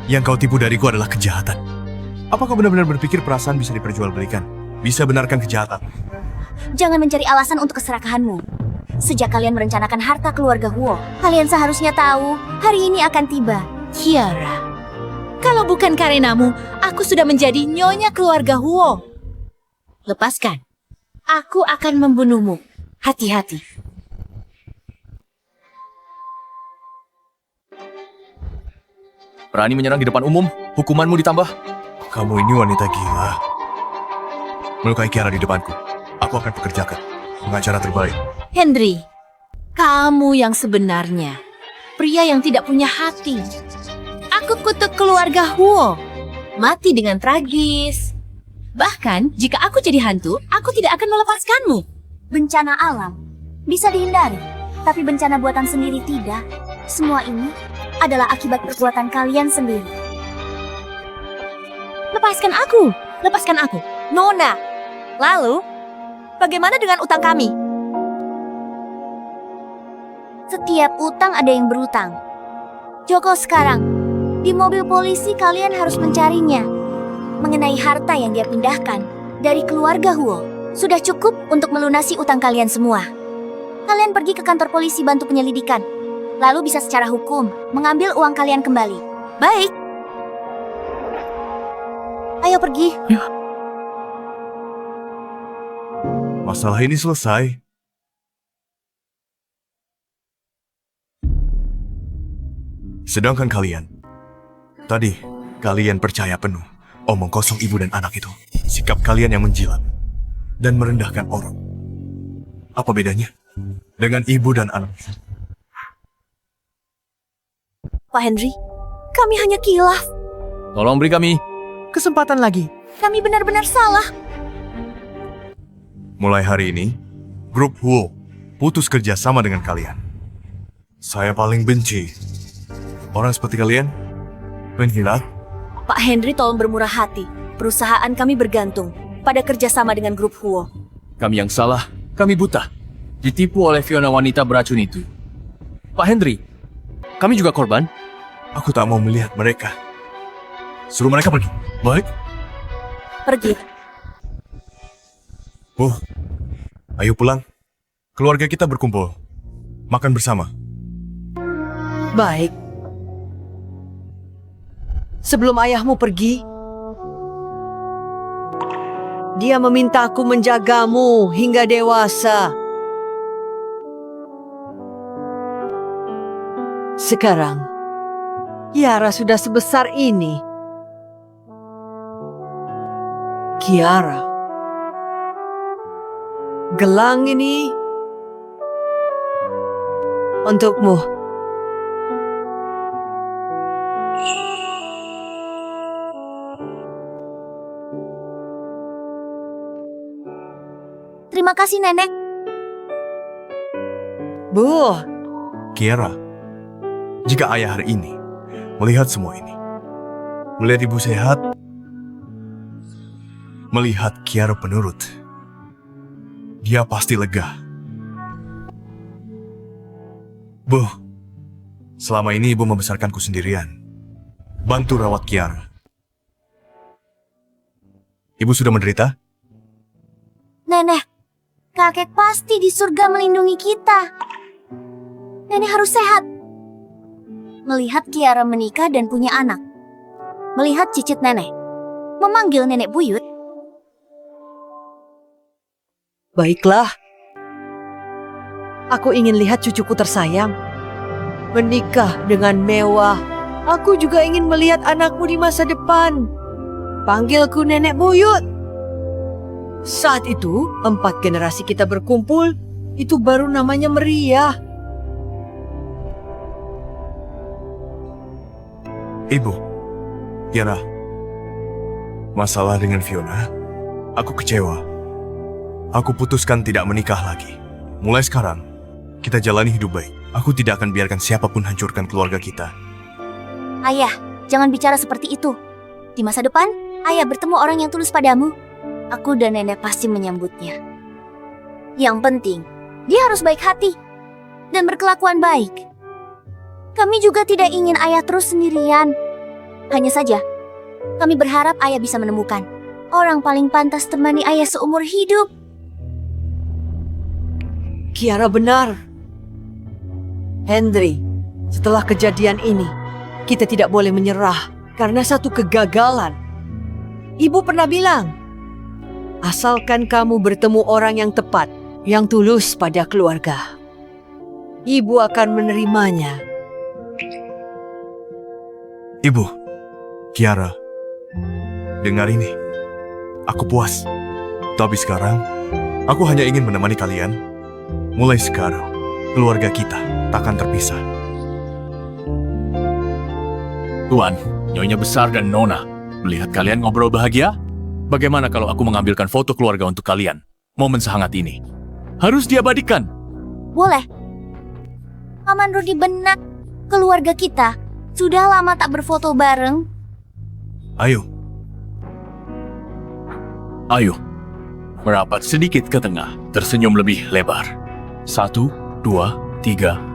Yang kau tipu dariku adalah kejahatan. Apa kau benar-benar berpikir perasaan bisa diperjualbelikan? Bisa benarkan kejahatan?
Jangan mencari alasan untuk keserakahanmu. Sejak kalian merencanakan harta keluarga Huo, kalian seharusnya tahu hari ini akan tiba.
Kiara, kalau bukan karenamu, aku sudah menjadi nyonya keluarga Huo. Lepaskan. Aku akan membunuhmu. Hati-hati.
Berani menyerang di depan umum, hukumanmu ditambah.
Kamu ini wanita gila. Melukai Kiara di depanku. Aku akan pekerjakan pengacara terbaik.
Henry, kamu yang sebenarnya. Pria yang tidak punya hati. Aku kutuk keluarga Huo. Mati dengan tragis. Bahkan, jika aku jadi hantu, aku tidak akan melepaskanmu.
Bencana alam bisa dihindari, tapi bencana buatan sendiri tidak. Semua ini adalah akibat perbuatan kalian sendiri.
Lepaskan aku. Lepaskan aku. Nona. Lalu, bagaimana dengan utang kami?
Setiap utang ada yang berutang. Joko sekarang, di mobil polisi kalian harus mencarinya. Mengenai harta yang dia pindahkan dari keluarga Huo, sudah cukup untuk melunasi utang kalian semua. Kalian pergi ke kantor polisi bantu penyelidikan. Lalu bisa secara hukum mengambil uang kalian kembali.
Baik.
Ayo pergi.
Masalah ini selesai. Sedangkan kalian, tadi kalian percaya penuh omong kosong ibu dan anak itu. Sikap kalian yang menjilat dan merendahkan orang. Apa bedanya dengan ibu dan anak?
Pak Henry, kami hanya kilaf.
Tolong beri kami.
Kesempatan lagi.
Kami benar-benar salah.
Mulai hari ini, grup Huo putus kerja sama dengan kalian. Saya paling benci orang seperti kalian, pengkhianat.
Pak Henry, tolong bermurah hati. Perusahaan kami bergantung pada kerjasama dengan grup Huo.
Kami yang salah, kami buta. Ditipu oleh Fiona wanita beracun itu. Pak Henry, kami juga korban.
Aku tak mau melihat mereka. Suruh mereka pergi. Baik.
Pergi.
Bu, ayo pulang. Keluarga kita berkumpul. Makan bersama.
Baik. Sebelum ayahmu pergi, dia meminta aku menjagamu hingga dewasa. Sekarang, Kiara sudah sebesar ini. Kiara, gelang ini untukmu.
Terima kasih, Nenek.
Bu,
Kiara, jika ayah hari ini melihat semua ini, melihat ibu sehat, melihat Kiara penurut, dia pasti lega. Bu, selama ini ibu membesarkanku sendirian. Bantu rawat Kiara. Ibu sudah menderita?
Nenek, kakek pasti di surga melindungi kita. Nenek harus sehat. Melihat Kiara menikah dan punya anak. Melihat cicit nenek. Memanggil nenek buyut.
baiklah. Aku ingin lihat cucuku tersayang menikah dengan mewah. Aku juga ingin melihat anakmu di masa depan. Panggilku nenek buyut. Saat itu, 4 generasi kita berkumpul. Itu baru namanya meriah.
Ibu, Kiara, masalah dengan Fiona, aku kecewa. Aku putuskan tidak menikah lagi. Mulai sekarang, kita jalani hidup baik. Aku tidak akan biarkan siapapun hancurkan keluarga kita.
Ayah, jangan bicara seperti itu. Di masa depan, ayah bertemu orang yang tulus padamu. Aku dan nenek pasti menyambutnya. Yang penting, dia harus baik hati dan berkelakuan baik. Kami juga tidak ingin ayah terus sendirian. Hanya saja, kami berharap ayah bisa menemukan orang paling pantas temani ayah seumur hidup.
Kiara benar. Henry, setelah kejadian ini, kita tidak boleh menyerah karena satu kegagalan. Ibu pernah bilang, asalkan kamu bertemu orang yang tepat, yang tulus pada keluarga, ibu akan menerimanya.
Ibu, Kiara, dengar ini. Aku puas. Tapi sekarang, aku hanya ingin menemani kalian. Mulai sekarang, keluarga kita takkan terpisah.
Tuan, Nyonya Besar dan Nona, melihat kalian ngobrol bahagia, bagaimana kalau aku mengambilkan foto keluarga untuk kalian? Momen sehangat ini harus diabadikan.
Boleh. Paman Rudi benar. Keluarga kita sudah lama tak berfoto bareng.
Ayo,
Ayo, merapat sedikit ke tengah, tersenyum lebih lebar. 1, 2, 3,